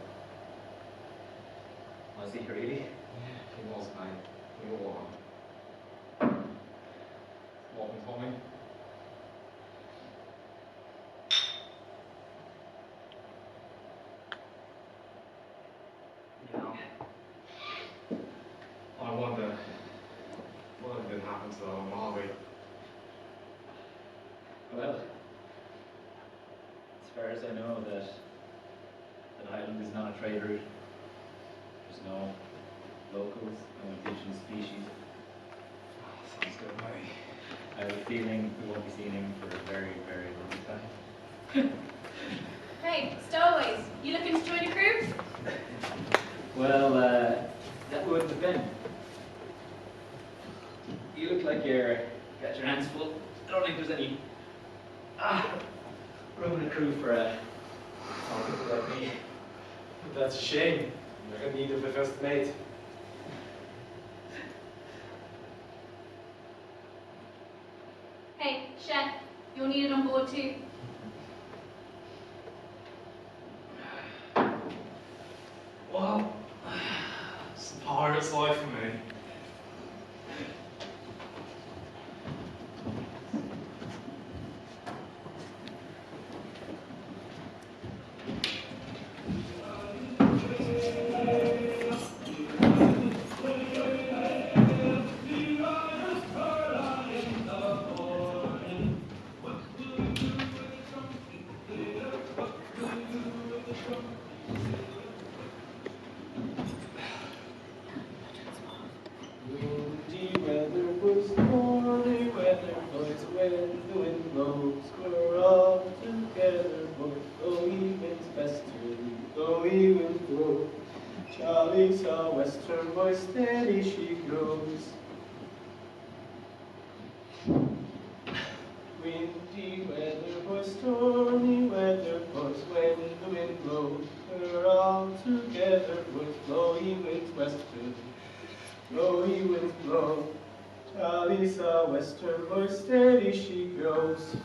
Was he really? Yeah, he was, mate. We all are. What was Tommy? You know, I wonder what did happen to our Molly? Well, as far as I know, that island is not a trade route. There's no locals, no indigenous species. Sounds good, mate. I have a feeling we won't be seeing him for a very, very long time. Hey, stowaways, you looking to join a crew? Well, that wouldn't have been. You look like you're got your hands full. I don't think there's any room in a crew for a people like me. That's a shame. You're in need of the first mate. Hey, chef, you're needed on board too. Well, it's a pirate's life for me. Western boy, steady she goes.